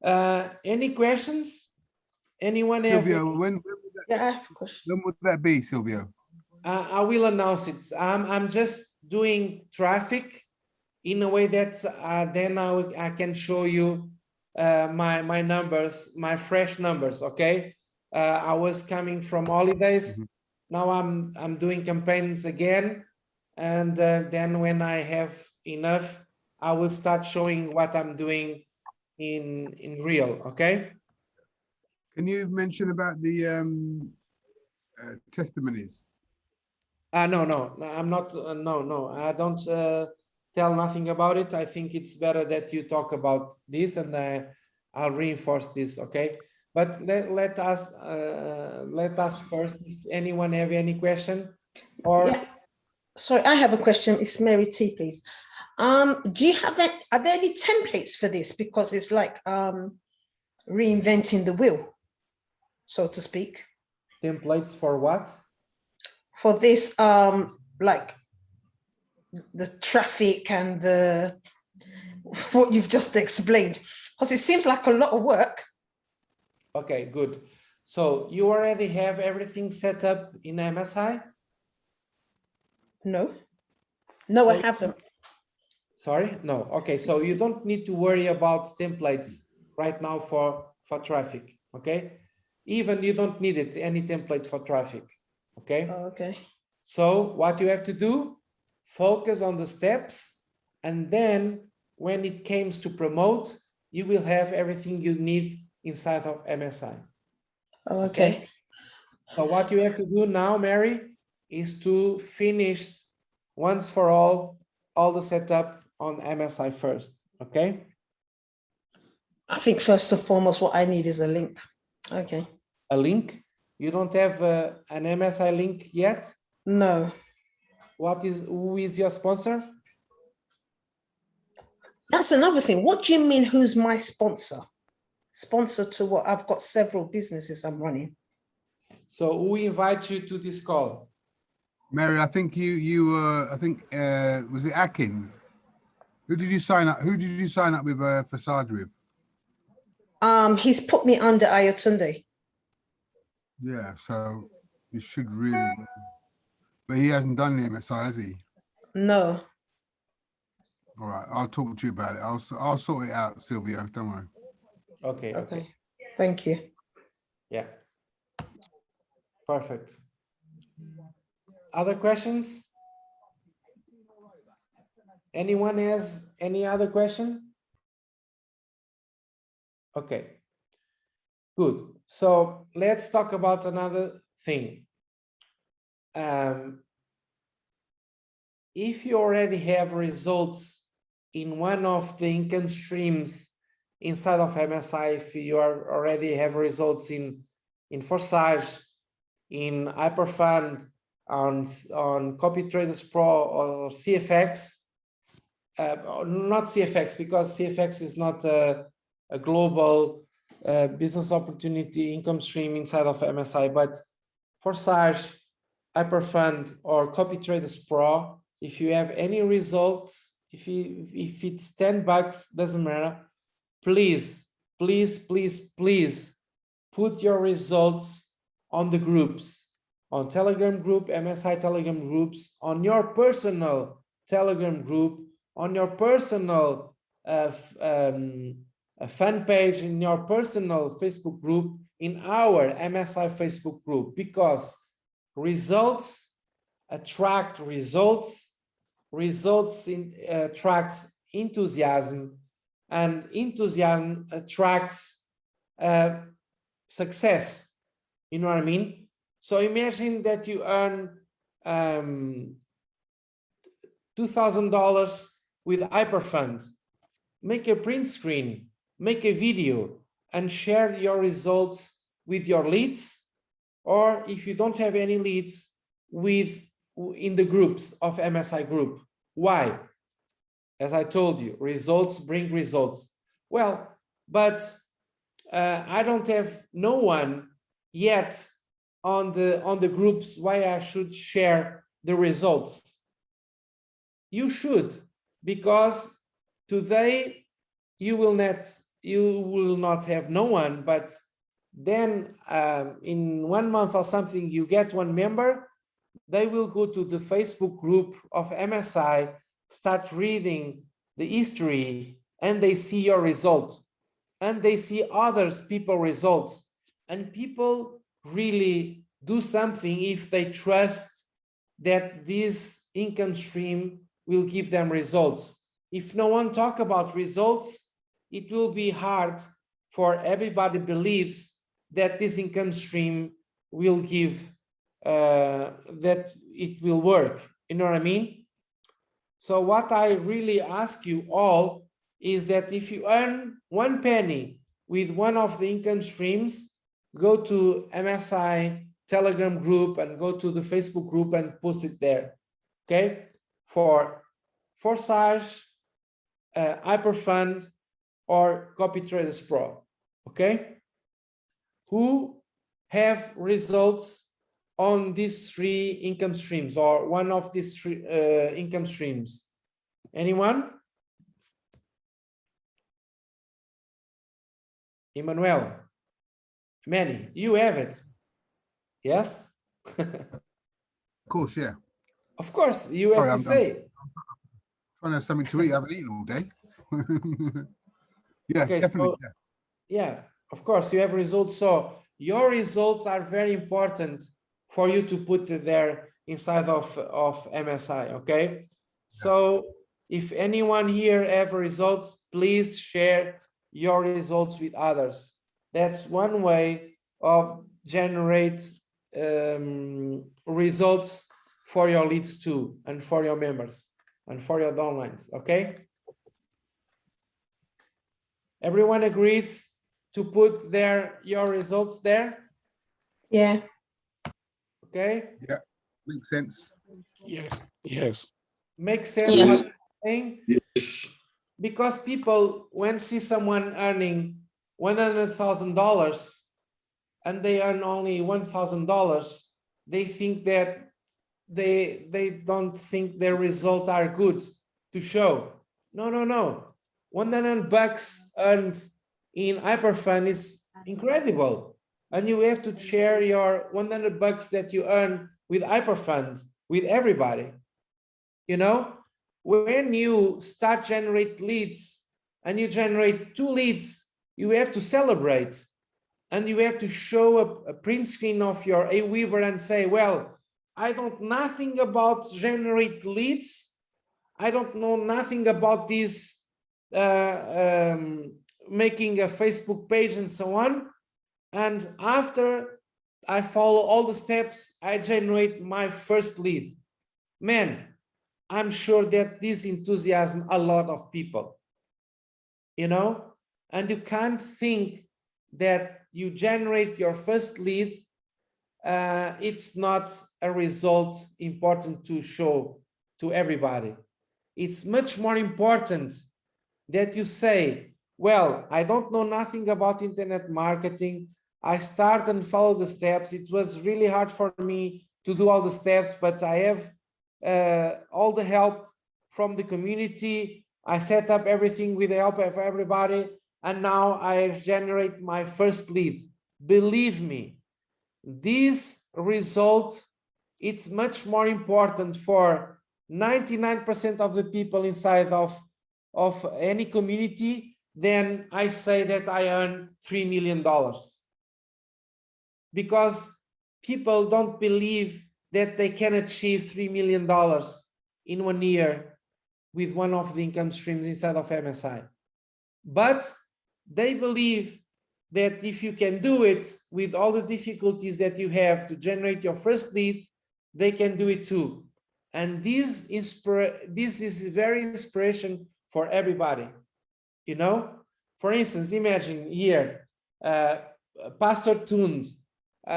Any questions? Anyone have? Silvio, when Yeah, I have a question. when would that be, Silvio? I will announce it. I'm just doing traffic in a way that then I can show you my numbers, my fresh numbers. Okay. I was coming from holidays. Mhm. Now I'm doing campaigns again, and then when I have enough, I will start showing what I'm doing in real. Okay. Can you mention about the testimonies? No, I'm not. No, I don't tell nothing about it. I think it's better that you talk about this, and I'll reinforce this. Okay, but let us first. If anyone have any question, or Yeah. Sorry, I have a question. It's Mary T, please. Do you have are there any templates for this? Because it's like reinventing the wheel, so to speak. templates for what? For this, like the traffic and the what you've just explained, because it seems like a lot of work. Okay, good. So you already have everything set up in MSI? No, I haven't. Sorry, no. Okay, so you don't need to worry about templates right now for traffic. Okay, even you don't need it, any template for traffic. Okay. Oh, okay. So what you have to do, focus on the steps, and then when it comes to promote, you will have everything you need inside of MSI. Oh, okay. So what you have to do now, Mary, is to finish once for all the setup on MSI first. Okay. I think first and foremost, what I need is a link. Okay. A link? You don't have an MSI link yet? No. Who is your sponsor? That's another thing. What do you mean, who's my sponsor? Sponsor to what? I've got several businesses I'm running. So who invites you to this call? Mary, I think I think was it Akin? Who did you sign up? Who did you sign up with Facade with? He's put me under Ayotunde. Yeah, so you should really, but he hasn't done the MSI, has he? No. All right, I'll talk to you about it. I'll sort it out, Silvio. Don't worry. Okay. Okay. Thank you. Yeah. Perfect. Other questions? Anyone has any other question? Okay. Good. So let's talk about another thing. If you already have results in one of the income streams inside of MSI, if you already have results in Forsage, in Hyperfund, on Copy Traders Pro or CFX, not CFX, because CFX is not a global business opportunity income stream inside of MSI, but Forsage, Hyperfund, or Copy Traders Pro, if you have any results, if it's $10, doesn't matter, please put your results on the groups, on Telegram group, MSI Telegram groups, on your personal Telegram group, on your personal fan page, in your personal Facebook group, in our MSI Facebook group, because results attract results, results attracts enthusiasm, and enthusiasm attracts success. You know what I mean? So imagine that you earn $2,000 with Hyperfund. Make a print screen, make a video, and share your results with your leads, or if you don't have any leads, in the groups of MSI group. Why? As I told you, results bring results. Well, but I don't have no one yet on the groups. Why I should share the results? You should, because today you will not have no one, but then in 1 month or something you get one member. They will go to the Facebook group of MSI, start reading the history, and they see your result, and they see others people results, and people really do something if they trust that this income stream will give them results. If no one talk about results, it will be hard for everybody believes that this income stream will give that it will work. You know what I mean? So what I really ask you all is that if you earn 1 penny with one of the income streams, go to MSI Telegram group and go to the Facebook group and post it there. Okay? For Forsage, Hyperfund, or Copy Traders Pro. Okay? Who have results on these 3 income streams, or one of these 3 income streams? Anyone? Emmanuel, Manny, you have it. Yes? Of course, yeah. Of course, you have Sorry, to say. I'm trying to have something to eat. I haven't eaten all day. Yeah, Okay, definitely. so, yeah, of course, you have results. So your results are very important for you to put there inside of MSI, okay? So if anyone here have results, please share your results with others. That's one way of generate results for your leads too, and for your members, and for your downlines, okay? Everyone agrees to put your results there? Yeah. Okay? Yeah, makes sense. Yes, yes. Makes sense Yes. what I'm saying? Yes. Because people, when see someone earning $100,000 and they earn only $1,000, they think that they don't think their results are good to show. No, no, no. $100 earned in Hyperfund is incredible. And you have to share your $100 that you earn with Hyperfund with everybody. You know, when you start generate leads and you generate 2 leads, you have to celebrate, and you have to show a print screen of your Aweber and say, well, I don't know nothing about generate leads. I don't know nothing about this making a Facebook page and so on. And after I follow all the steps, I generate my first lead. Man, I'm sure that this enthusiasm a lot of people, you know, and you can't think that you generate your first lead. It's not a result important to show to everybody. It's much more important that you say, well, I don't know nothing about internet marketing. I start and follow the steps. It was really hard for me to do all the steps, but I have all the help from the community. I set up everything with the help of everybody, and now I generate my first lead. Believe me, this result, it's much more important for 99% of the people inside of any community than I say that I earn $3 million. Because people don't believe that they can achieve $3 million in 1 year with one of the income streams inside of MSI. But they believe that if you can do it with all the difficulties that you have to generate your first lead, they can do it too. And this is very inspiration for everybody. You know, for instance, imagine here, Pastor Tund,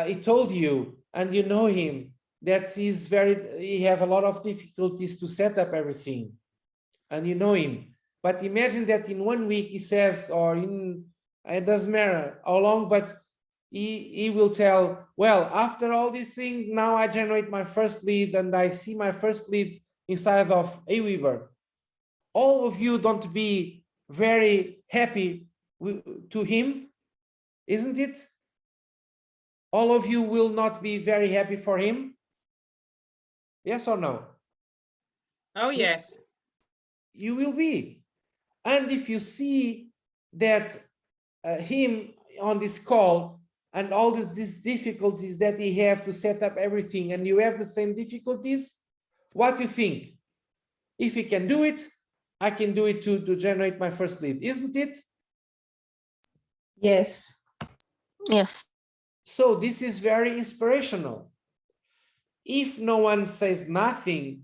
he told you, and you know him, that he have a lot of difficulties to set up everything, and you know him. But imagine that in 1 week he says, or it doesn't matter how long, but he will tell, well, after all these things, now I generate my first lead and I see my first lead inside of Aweber. All of you don't be very happy to him, isn't it? All of you will not be very happy for him. Yes or no? Oh, yes. You will be. And if you see that him on this call and all these difficulties that he have to set up everything, and you have the same difficulties, what do you think? If he can do it, I can do it too, to generate my first lead, isn't it? Yes. Yes. So this is very inspirational. If no one says nothing,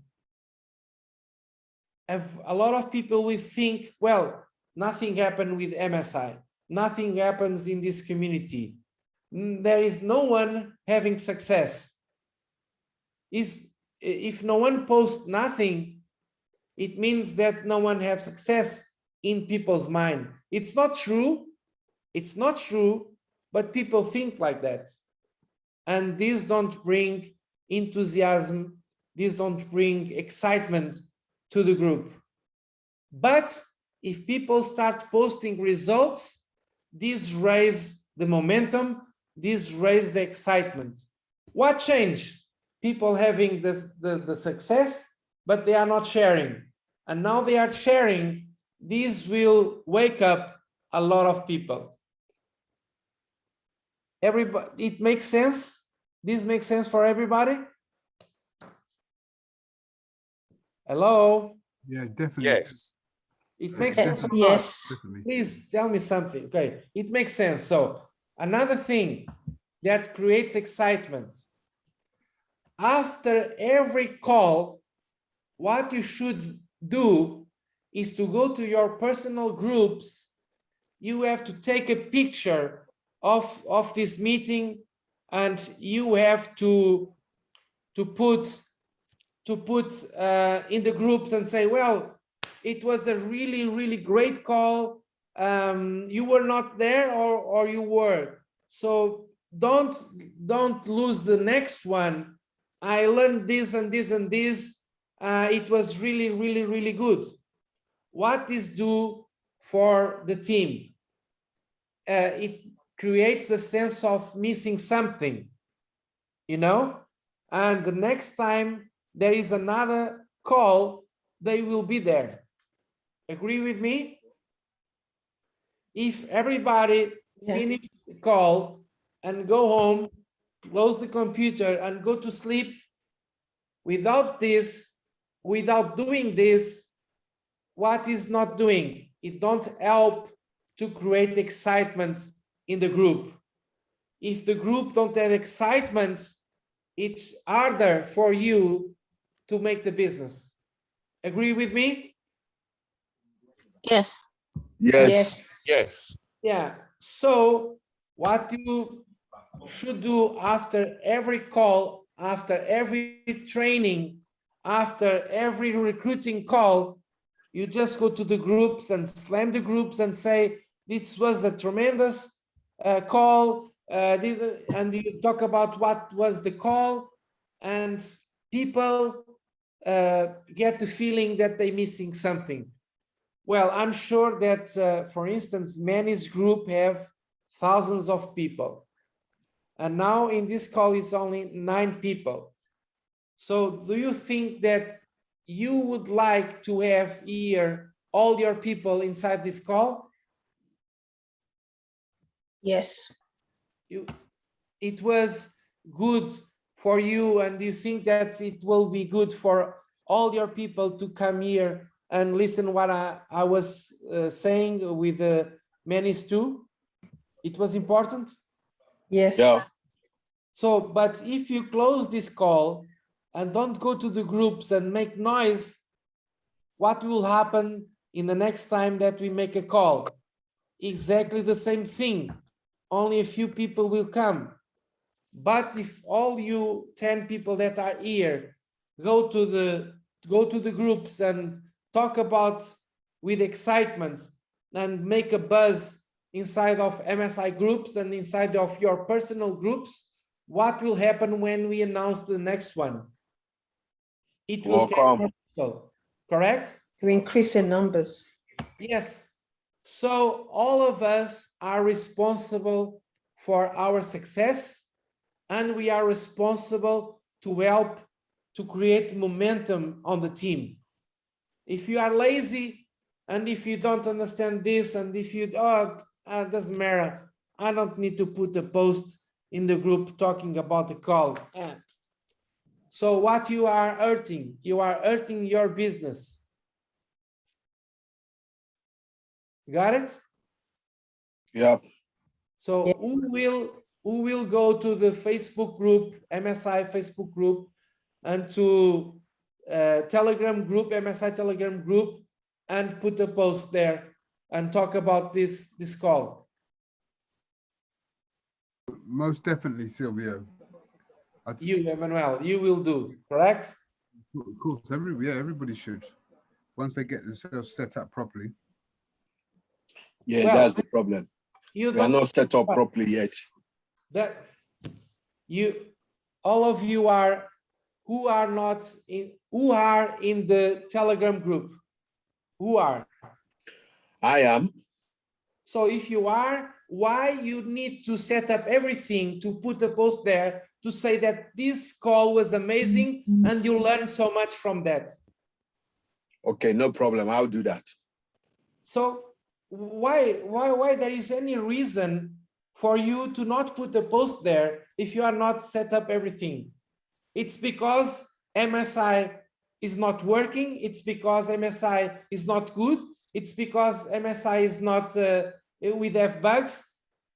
a lot of people will think, well, nothing happened with MSI. Nothing happens in this community. There is no one having success. If no one posts nothing, it means that no one has success in people's mind. It's not true. It's not true, but people think like that. And these don't bring enthusiasm. These don't bring excitement to the group. But if people start posting results, these raise the momentum, these raise the excitement. What changed? People having the success, but they are not sharing. And now they are sharing. This will wake up a lot of people. Everybody, it makes sense? This makes sense for everybody? Hello? Yeah, definitely. Yes. It makes sense. Yes. Definitely. Please tell me something. Okay, it makes sense. So another thing that creates excitement, after every call, what you should do is to go to your personal groups. You have to take a picture of this meeting, and you have to put in the groups and say, well, it was a really, really great call. You were not there, or you were. So don't lose the next one. I learned this and this and this. It was really, really, really good. What this do for the team? It creates a sense of missing something, you know? And the next time there is another call, they will be there. Agree with me? If everybody finish the call and go home, close the computer and go to sleep, without doing this, what is not doing? It don't help to create excitement in the group. If the group don't have excitement, it's harder for you to make the business. Agree with me? Yes. Yes. Yes. Yeah. So what you should do after every call, after every training, after every recruiting call, you just go to the groups and slam the groups and say, this was a tremendous call, and you talk about what was the call, and people get the feeling that they're missing something. Well, I'm sure that, for instance, Manny's group have thousands of people. And now in this call, it's only 9 people. So do you think that you would like to have here all your people inside this call? Yes. It was good for you, and you think that it will be good for all your people to come here and listen what I was saying with Manis too? It was important? Yes. Yeah. So, but if you close this call and don't go to the groups and make noise, what will happen in the next time that we make a call? Exactly the same thing. Only a few people will come. But if all you 10 people that are here go to the groups and talk about with excitement and make a buzz inside of MSI groups and inside of your personal groups, what will happen when we announce the next one? It will get more people, correct? You increase in numbers. Yes. So all of us are responsible for our success, and we are responsible to help to create momentum on the team. If you are lazy and if you don't understand this, and if you, it doesn't matter, I don't need to put a post in the group talking about the call. So what you are hurting your business. Got it? Yeah. So Yeah. who will go to the Facebook group, MSI Facebook group, and to Telegram group, MSI Telegram group, and put a post there and talk about this call? Most definitely, Silvio. You, Emmanuel, you will do, correct? Of course, everybody should. Once they get themselves set up properly. Yeah, Well, that's the problem. You We are not set up properly yet. That all of you are who are in the Telegram group. Who are? I am. So if you are, why you need to set up everything to put a post there to say that this call was amazing and you learned so much from that? Okay, no problem. I'll do that. So why there is any reason for you to not put a post there if you are not set up everything? It's because MSI is not working. It's because MSI is not good. It's because MSI is not with have bugs.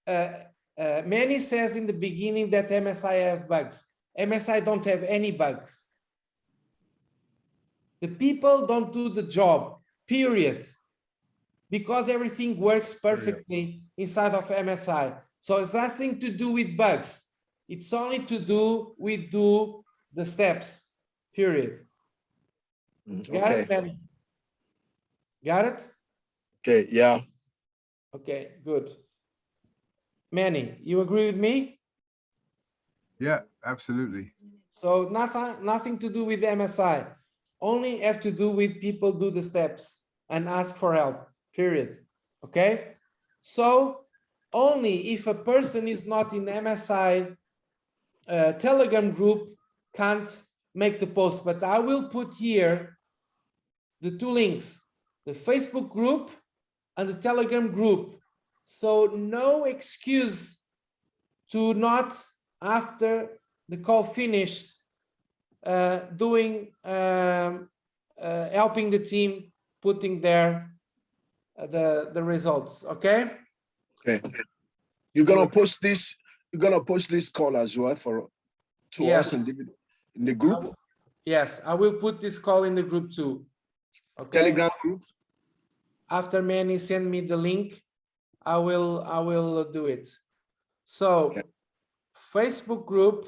Manny says in the beginning that MSI has bugs. MSI don't have any bugs. The people don't do the job, period. Because everything works perfectly inside of MSI. So it's nothing to do with bugs. It's only to do with the steps, period. Got it, Manny? Got it? Okay, yeah. Okay, good. Manny, you agree with me? Yeah, absolutely. So nothing to do with MSI. Only have to do with people do the steps and ask for help, period. Okay? So only if a person is not in MSI Telegram group can't make the post, but I will put here the two links, the Facebook group and the Telegram group. So no excuse to not, after the call finished, helping the team, putting there the results, okay? Okay. You're gonna post this. You're gonna post this call as well to us in the group. Yes, I will put this call in the group too. Okay. Telegram group. After Manny send me the link, I will do it. So okay. Facebook group.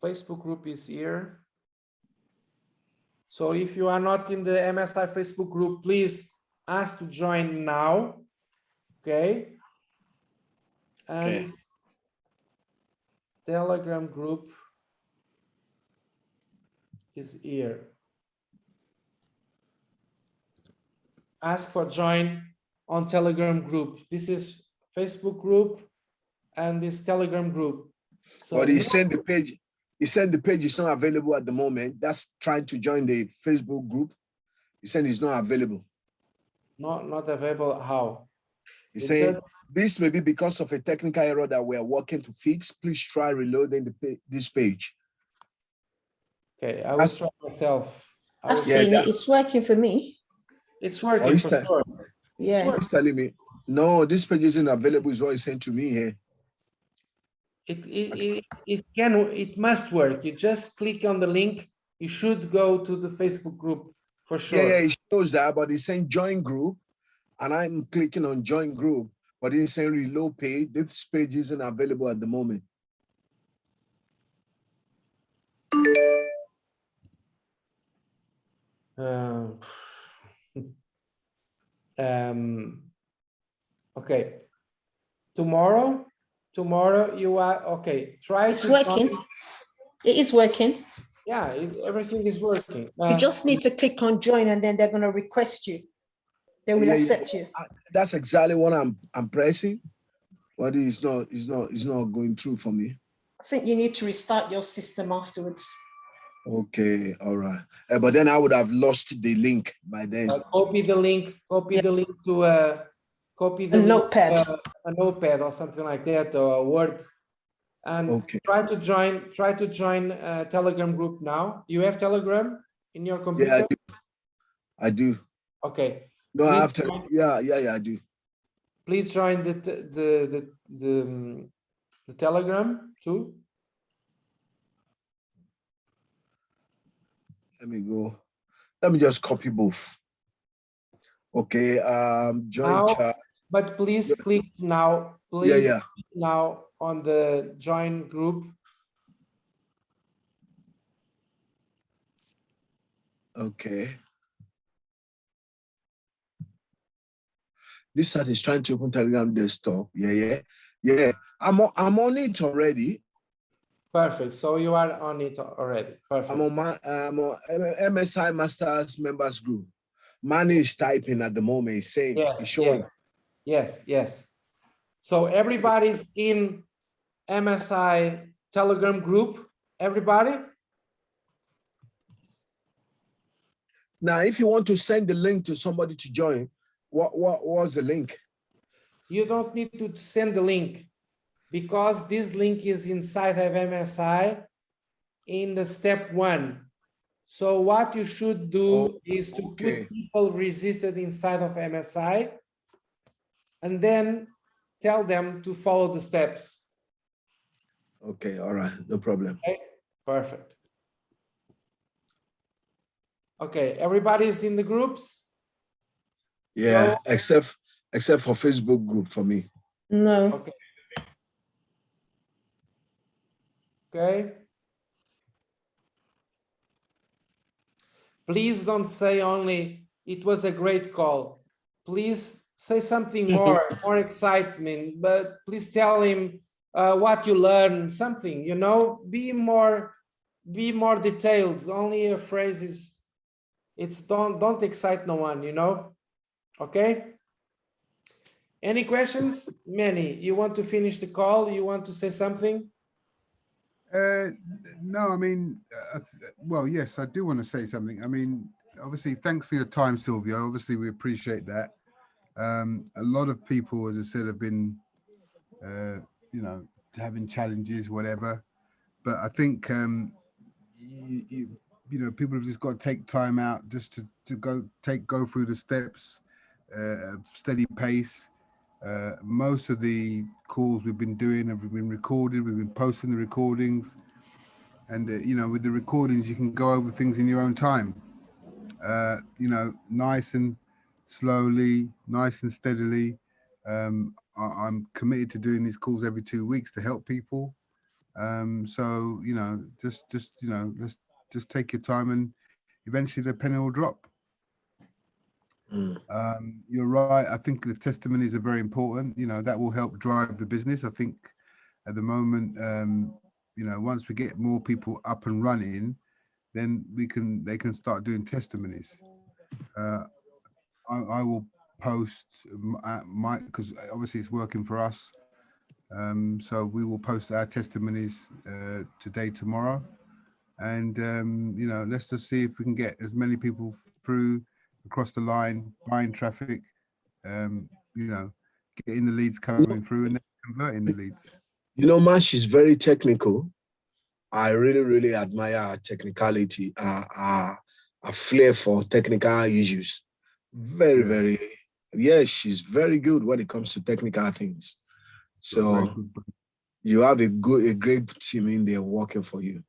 Facebook group is here. So if you are not in the MSI Facebook group, please ask to join now. Okay. And okay. Telegram group is here. Ask for join on Telegram group. This is Facebook group and this Telegram group. So but he sent the page. He said the page is not available at the moment. That's trying to join the Facebook group. He said it's not available. Not available. How? He said this may be because of a technical error that we are working to fix. Please try reloading this page. Okay, I will try myself. I've seen it. It's working for me. It's working for sure. Yeah. He's telling me, no, this page isn't available, is what he sent to me here. It must work. You just click on the link. You should go to the Facebook group for sure. Yeah, it shows that, but it's saying join group, and I'm clicking on join group, but it's saying reload page. This page isn't available at the moment. Okay. Tomorrow you are okay. Try. It's working. It is working. Yeah, everything is working. You just need to click on join, and then they're going to request you. They will accept you. That's exactly what I'm pressing, but it's not going through for me. I think you need to restart your system afterwards. Okay, all right. But then I would have lost the link by then. Copy the link. Copy the link to copy the notepad. A notepad or something like that, or a Word, and try to join a Telegram group now. You have Telegram in your computer? Yeah, I do. Okay. No, I have to. Yeah, I do. Please join the Telegram too. Let me go. Let me just copy both. Okay. Join now, chat. But please click now. Please click now on the join group. Okay. This site is trying to open Telegram desktop. Yeah. I'm on it already. Perfect. So you are on it already. Perfect. I'm on MSI Masters members group. Manu is typing at the moment. He's saying, yes. So everybody's in MSI Telegram group. Everybody. Now, if you want to send the link to somebody to join, what was the link? You don't need to send the link, because this link is inside of MSI in the step 1. So what you should do is to put people registered inside of MSI and then tell them to follow the steps. Okay, all right, no problem. Okay, perfect. Okay, everybody's in the groups? Yeah, so, except for Facebook group for me. No. Okay. Please don't say only, it was a great call. Please say something more, more excitement, but please tell him what you learned, something, be more detailed. Only a phrase is, don't excite no one, Okay. Any questions? Manny, you want to finish the call? You want to say something? No, I mean, well, yes, I do want to say something. I mean, obviously, thanks for your time, Silvio. Obviously, we appreciate that. A lot of people, as I said, have been, having challenges, whatever. But I think, people have just got to take time out just to go through the steps, steady pace. Most of the calls we've been doing have been recorded. We've been posting the recordings, and with the recordings you can go over things in your own time. Nice and slowly, nice and steadily. I'm committed to doing these calls every 2 weeks to help people. So let's just take your time, and eventually the penny will drop. You're right. I think the testimonies are very important. That will help drive the business. I think at the moment, once we get more people up and running, then they can start doing testimonies. I will post because obviously it's working for us. So we will post our testimonies today, tomorrow, and let's just see if we can get as many people through across the line, buying traffic, getting the leads coming through and then converting the leads. Marsh is very technical. I really, really admire her technicality, a flair for technical issues. Very, Yeah. very, yeah, she's very good when it comes to technical things. Very So good. you have a great team in there working for you.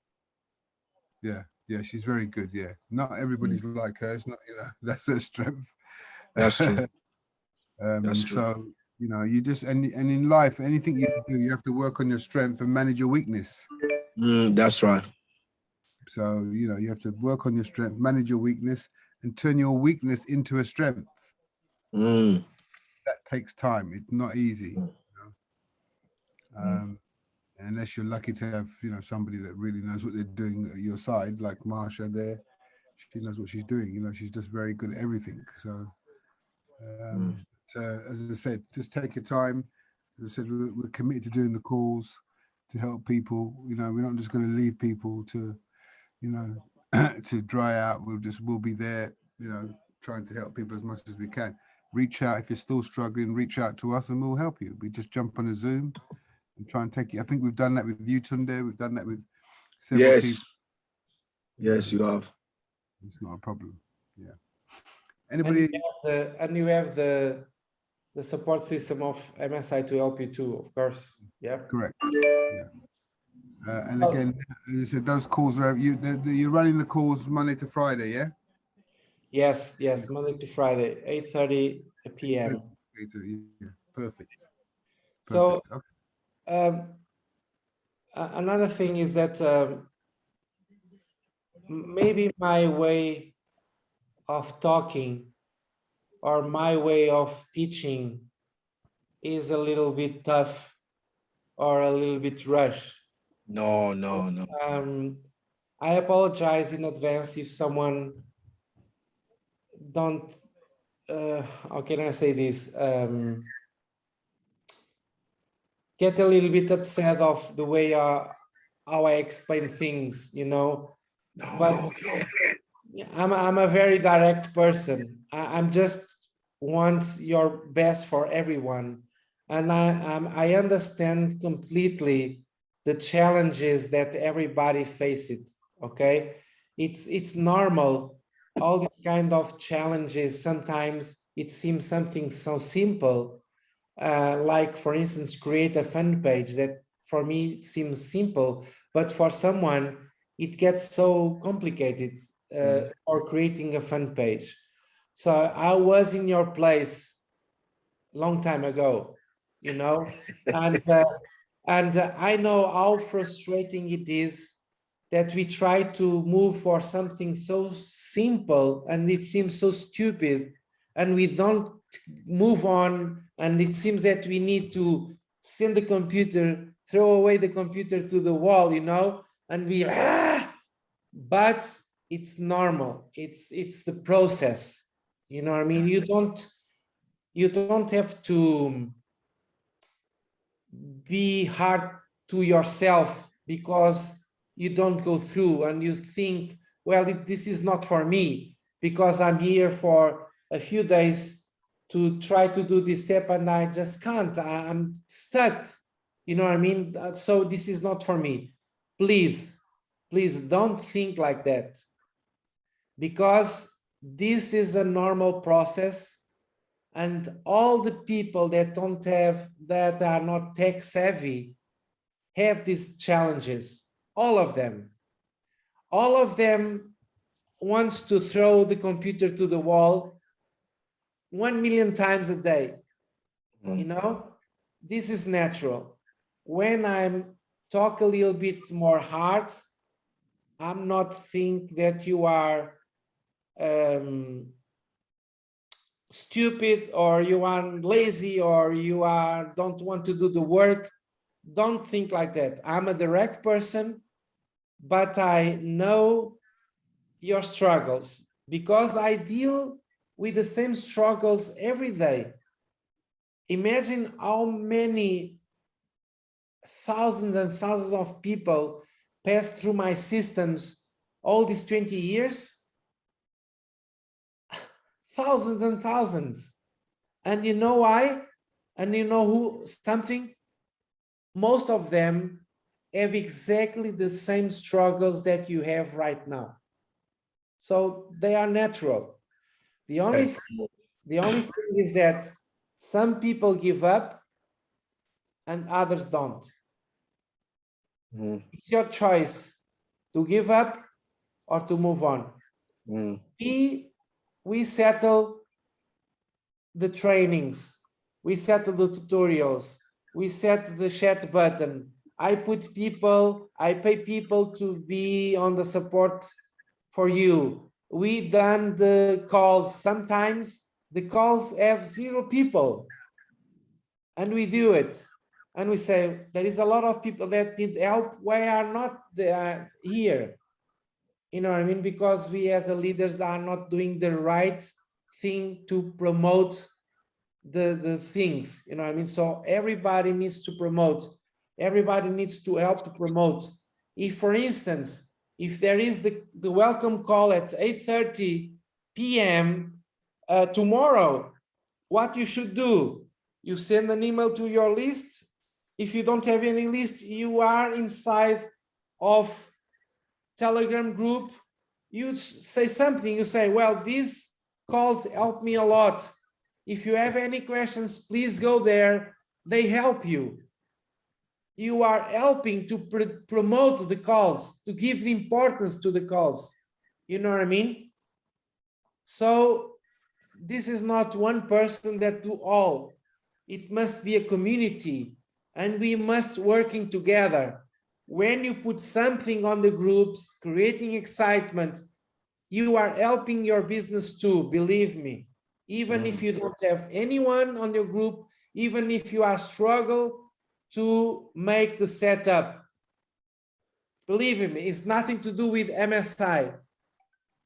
Yeah, yeah, she's very good. Yeah, not everybody's like her. It's not, that's her strength. That's true. That's true. So, you just, and in life, anything you do, you have to work on your strength and manage your weakness. That's right. So, you have to work on your strength, manage your weakness, and turn your weakness into a strength. That takes time. It's not easy. Unless you're lucky to have, somebody that really knows what they're doing at your side, like MARSHA there. She knows what she's doing. She's just very good at everything. So, as I said, just take your time. As I said, we're committed to doing the calls to help people. We're not just going to leave people to, to dry out. We'll be there, trying to help people as much as we can. Reach out if you're still struggling. Reach out to us, and we'll help you. We just jump on a Zoom and try and take it. I think we've done that with you, Tunde. We've done that with several people. Yes, you have. It's not a problem. Yeah. Anybody? And you have the support system of MSI to help you too, of course. Yeah. Correct. Yeah. And again, as I said, those calls are you're running the calls Monday to Friday, yeah? Yes, Monday to Friday, 8:30 p.m. Yeah. Perfect. So, another thing is that maybe my way of talking or my way of teaching is a little bit tough or a little bit rushed. No. I apologize in advance if someone don't, how can I say this? Get a little bit upset of the way how I explain things, But I'm a very direct person. I'm just want your best for everyone, and I understand completely the challenges that everybody faces. Okay, it's normal. All these kind of challenges, sometimes it seems something so simple, like for instance, create a fan page that for me it seems simple, but for someone it gets so complicated for creating a fan page. So I was in your place long time ago, and I know how frustrating it is that we try to move for something so simple and it seems so stupid, and we don't move on, and it seems that we need to send the computer, throw away the computer to the wall, and we but it's normal. It's the process. You know what I mean? You don't have to be hard to yourself because you don't go through and you think, well, this is not for me because I'm here for a few days to try to do this step and I just can't. I'm stuck. You know what I mean? So this is not for me. Please don't think like that, because this is a normal process, and all the people that are not tech savvy have these challenges. All of them wants to throw the computer to the wall 1 million times a day. This is natural. When I'm talk a little bit more hard, I'm not think that you are stupid or you are lazy or you don't want to do the work. Don't think like that. I'm a direct person, but I know your struggles because I deal with the same struggles every day. Imagine how many thousands and thousands of people passed through my systems all these 20 years. Thousands and thousands. And you know why? And you know something? Most of them have exactly the same struggles that you have right now. So they are natural. The only thing is that some people give up and others don't. It's your choice to give up or to move on. We settle the trainings, we settle the tutorials, we set the chat button. I pay people to be on the support for you. We done the calls. Sometimes the calls have 0 people and we do it. And we say, there is a lot of people that need help. Why are not here? You know what I mean? Because we as leaders are not doing the right thing to promote the things, you know what I mean? So everybody needs to promote. Everybody needs to help to promote. If, for instance, if there is the welcome call at 8:30 p.m. Tomorrow, what you should do, you send an email to your list. If you don't have any list, you are inside of Telegram group. You say something, you say, well, these calls help me a lot. If you have any questions, please go there. They help you. You are helping to promote the calls, to give the importance to the calls. You know what I mean? So this is not one person that do all. It must be a community, and we must working together. When you put something on the groups, creating excitement, you are helping your business too, believe me. Even if you don't have anyone on your group, even if you are struggle to make the setup, believe me, it's nothing to do with MSI.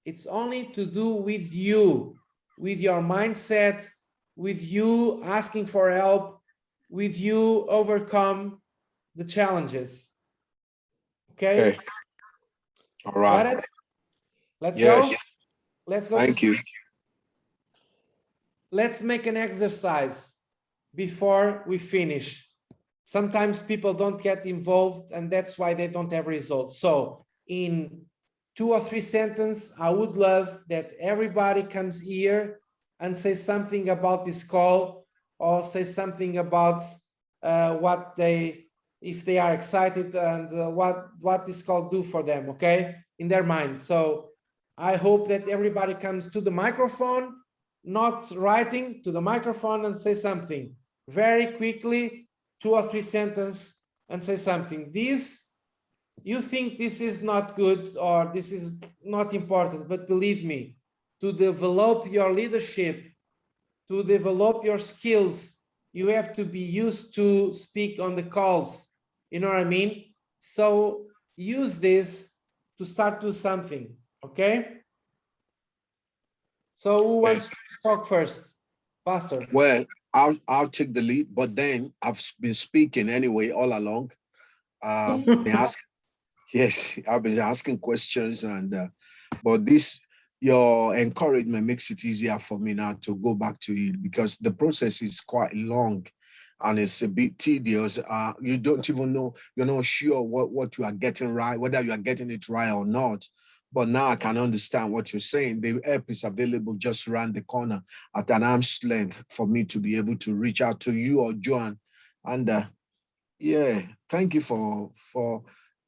It's only to do with you, with your mindset, with you asking for help, with you overcome the challenges. Okay? All right. Let's yes. go. Let's go. Thank you. Let's make an exercise before we finish. Sometimes people don't get involved, and that's why they don't have results. So in 2 or 3 sentences, I would love that everybody comes here and say something about this call, or say something about what if they are excited, and what this call do for them, okay, in their mind. So I hope that everybody comes to the microphone, not writing, to the microphone, and say something very quickly, 2 or 3 sentences, and say something. You think this is not good or this is not important, but believe me, to develop your leadership, to develop your skills, you have to be used to speak on the calls. You know what I mean? So use this to start do something, okay? So who wants to talk first? Pastor. Well, I'll take the lead, but then I've been speaking anyway all along. Yes, I've been asking questions, and but your encouragement makes it easier for me now to go back to it, because the process is quite long and it's a bit tedious. You don't even know, you're not sure what you are getting right, whether you are getting it right or not. But now I can understand what you're saying. The help is available just around the corner at an arm's length for me to be able to reach out to you or Joan. And yeah, thank you for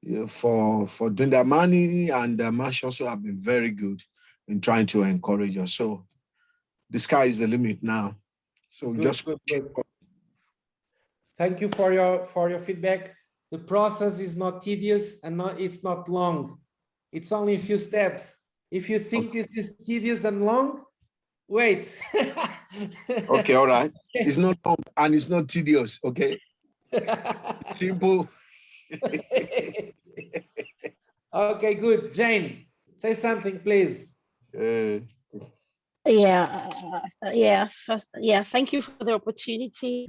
doing that. Manny and Marsha also have been very good in trying to encourage us. So the sky is the limit now. So good. Thank you for your feedback. The process is not tedious and it's not long. It's only a few steps. If you think this is tedious and long, wait. Okay, all right. It's not long and it's not tedious, okay? Simple. Okay, good. Jane, say something, please. First, thank you for the opportunity.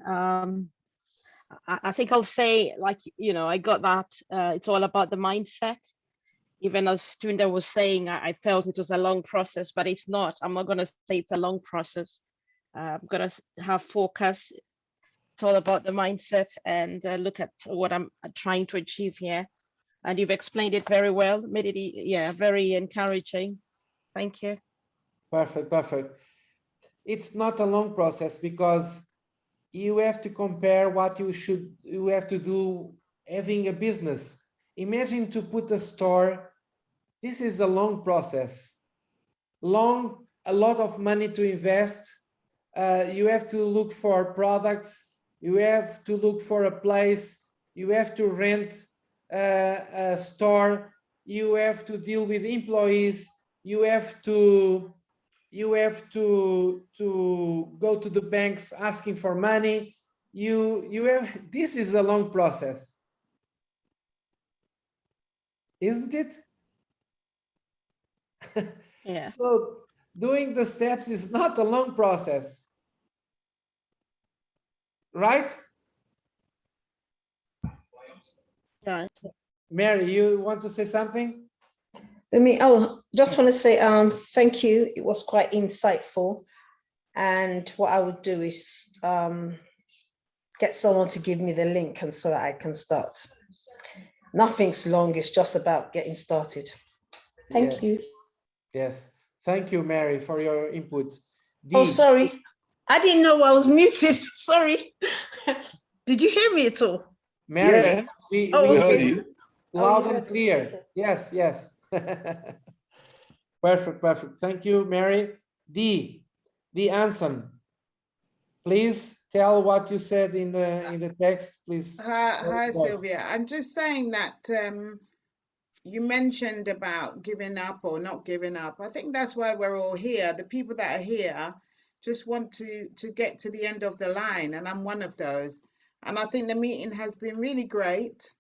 I think I'll say, like, I got that it's all about the mindset. Even as Tunda was saying, I felt it was a long process, but it's not. I'm not going to say it's a long process. I'm going to have focus. it's all about the mindset and look at what I'm trying to achieve here. And you've explained it very well, made it, yeah, very encouraging. Thank you. Perfect, perfect. It's not a long process because you have to compare what you have to do having a business. Imagine to put a store. This is a long process, a lot of money to invest. You have to look for products. You have to look for a place. You have to rent a store. You have to deal with employees. You have to go to the banks asking for money. This is a long process, isn't it? Yeah. So doing the steps is not a long process, right? Yeah. Mary, you want to say something? Just want to say thank you. It was quite insightful. And what I would do is get someone to give me the link and so that I can start. Nothing's long, it's just about getting started. Thank you. Yes. Thank you, Mary, for your input. Oh, sorry. I didn't know I was muted. Sorry. Did you hear me at all? Mary, Yeah, we Oh, heard okay. you. loud you and heard me. clear. Okay. Yes, yes. Perfect, perfect. Thank you, Mary. The Anson, please tell what you said in the text, please. Hi, Sylvia. I'm just saying that you mentioned about giving up or not giving up. I think that's why we're all here. The people that are here just want to get to the end of the line, and I'm one of those. And I think the meeting has been really great,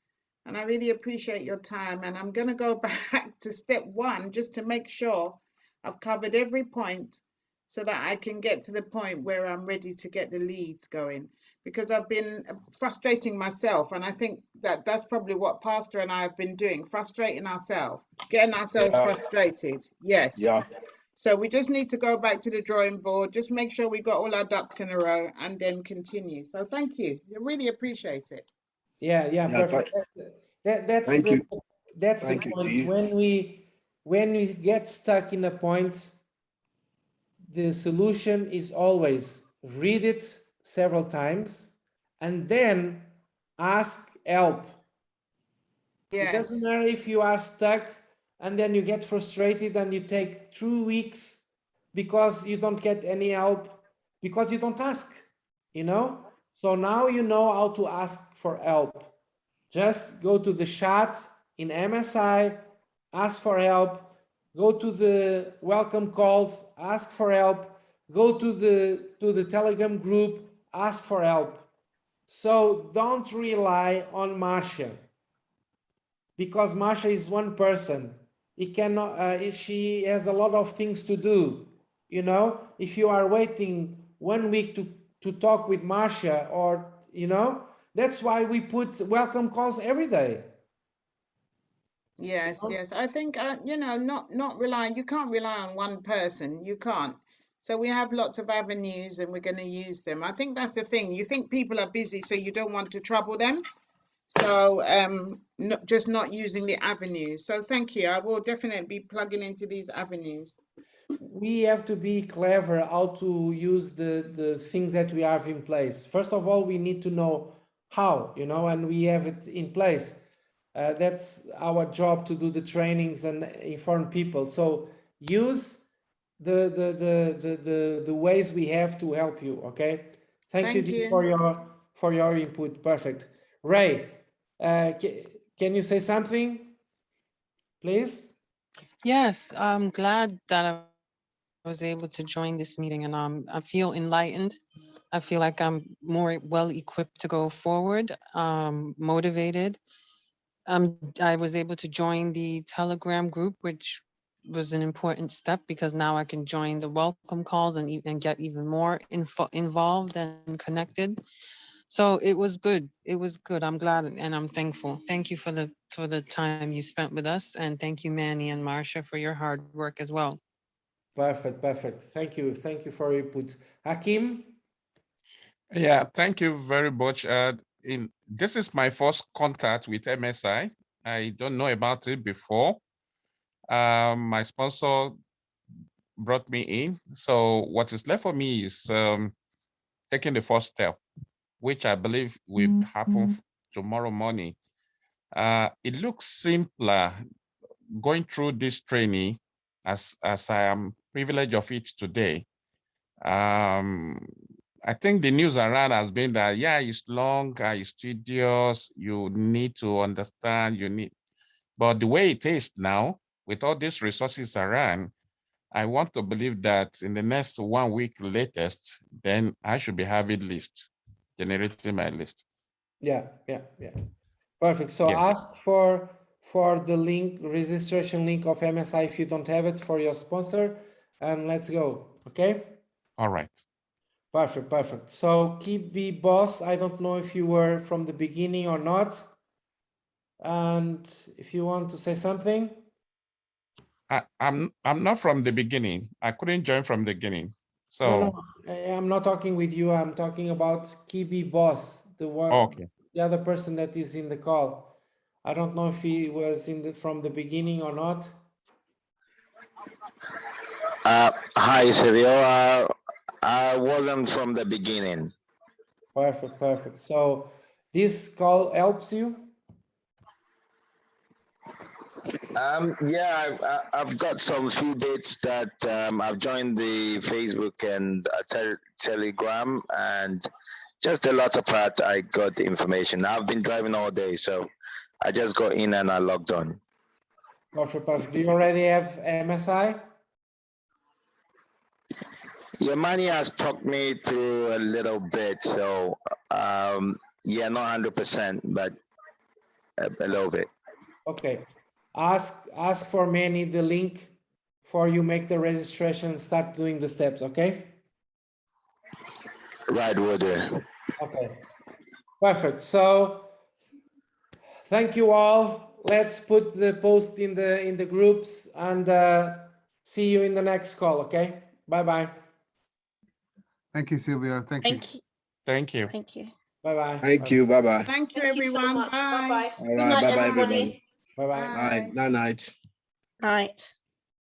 and I really appreciate your time. And I'm going to go back to step one just to make sure I've covered every point so that I can get to the point where I'm ready to get the leads going. Because I've been frustrating myself, and I think that that's probably what Pastor and I have been doing, frustrating ourselves, getting ourselves frustrated. Yes. Yeah. So we just need to go back to the drawing board, just make sure we got all our ducks in a row, and then continue. So thank you. I really appreciate it. Yeah, perfect. That's thank the you. that's Thank the you, point. Dee. When we get stuck in a point, the solution is always read it several times and then ask help. It Yes. doesn't matter if you are stuck and then you get frustrated and you take 2 weeks because you don't get any help, because you don't ask, you know? So now you know how to ask for help. Just go to the chat in MSI, ask for help, go to the welcome calls, ask for help, go to the Telegram group, ask for help. So don't rely on MARSHA, because MARSHA is one person. It cannot, she has a lot of things to do. You know, if you are waiting 1 week to talk with MARSHA, or, you know, that's why we put welcome calls every day. Yes, yes. I think, you know, not relying, you can't rely on one person. You can't. So we have lots of avenues and we're going to use them. I think that's the thing. You think people are busy, so you don't want to trouble them. So just not using the avenues. So thank you. I will definitely be plugging into these avenues. We have to be clever how to use the things that we have in place. First of all, we need to know how, you know, and we have it in place. That's our job, to do the trainings and inform people. So use the ways we have to help you. Okay. Thank you for your input. Perfect. Ray, can you say something, please? Yes, I'm glad that I was able to join this meeting, and I feel enlightened. I feel like I'm more well equipped to go forward, motivated. I was able to join the Telegram group, which was an important step, because now I can join the welcome calls and get even more involved and connected. So it was good. It was good. I'm glad and I'm thankful. Thank you for the time you spent with us, and thank you, Manny and Marsha, for your hard work as well. Perfect, perfect. Thank you for your input. Hakim? Yeah, thank you very much. This is my first contact with MSI. I don't know about it before. My sponsor brought me in. So what is left for me is taking the first step, which I believe will happen tomorrow morning. It looks simpler going through this training as I am privileged of it today. I think the news around has been that, yeah, it's long, it's tedious, you need to understand, but the way it is now, with all these resources around, I want to believe that in the next 1 week latest, then I should be having generating my list. Yeah. Perfect. So Yes. ask for the link, registration link of MSI if you don't have it for your sponsor, and let's go. Okay. All right. Perfect. So KB boss, I don't know if you were from the beginning or not, and if you want to say something. I'm not from the beginning. I couldn't join from the beginning. So No, I'm not talking with you. I'm talking about KB boss, the one, okay. the other person that is in the call. I don't know if he was from the beginning or not. Hi, Silvio. I wasn't from the beginning. Perfect. So this call helps you? Yeah, I've got some few dates that I've joined the Facebook and Telegram, and just the latter part I got the information. I've been driving all day, so I just got in and I logged on. Perfect. Do you already have MSI? Your money has talked me through a little bit, so yeah, not 100%, but a little bit. Okay. Ask for Manny the link for you make the registration and start doing the steps, okay? Right, will do. Okay. Perfect. So thank you all. Let's put the post in the groups and see you in the next call, okay? Bye-bye. Thank you, Silvio. Thank you. Thank you. Thank you. Bye-bye. Thank you. Bye-bye. Thank you, Thank you so everyone. much. Bye. Bye-bye. All Good right. night, Bye-bye, everybody. everybody. Bye-bye. Bye. Night. Right.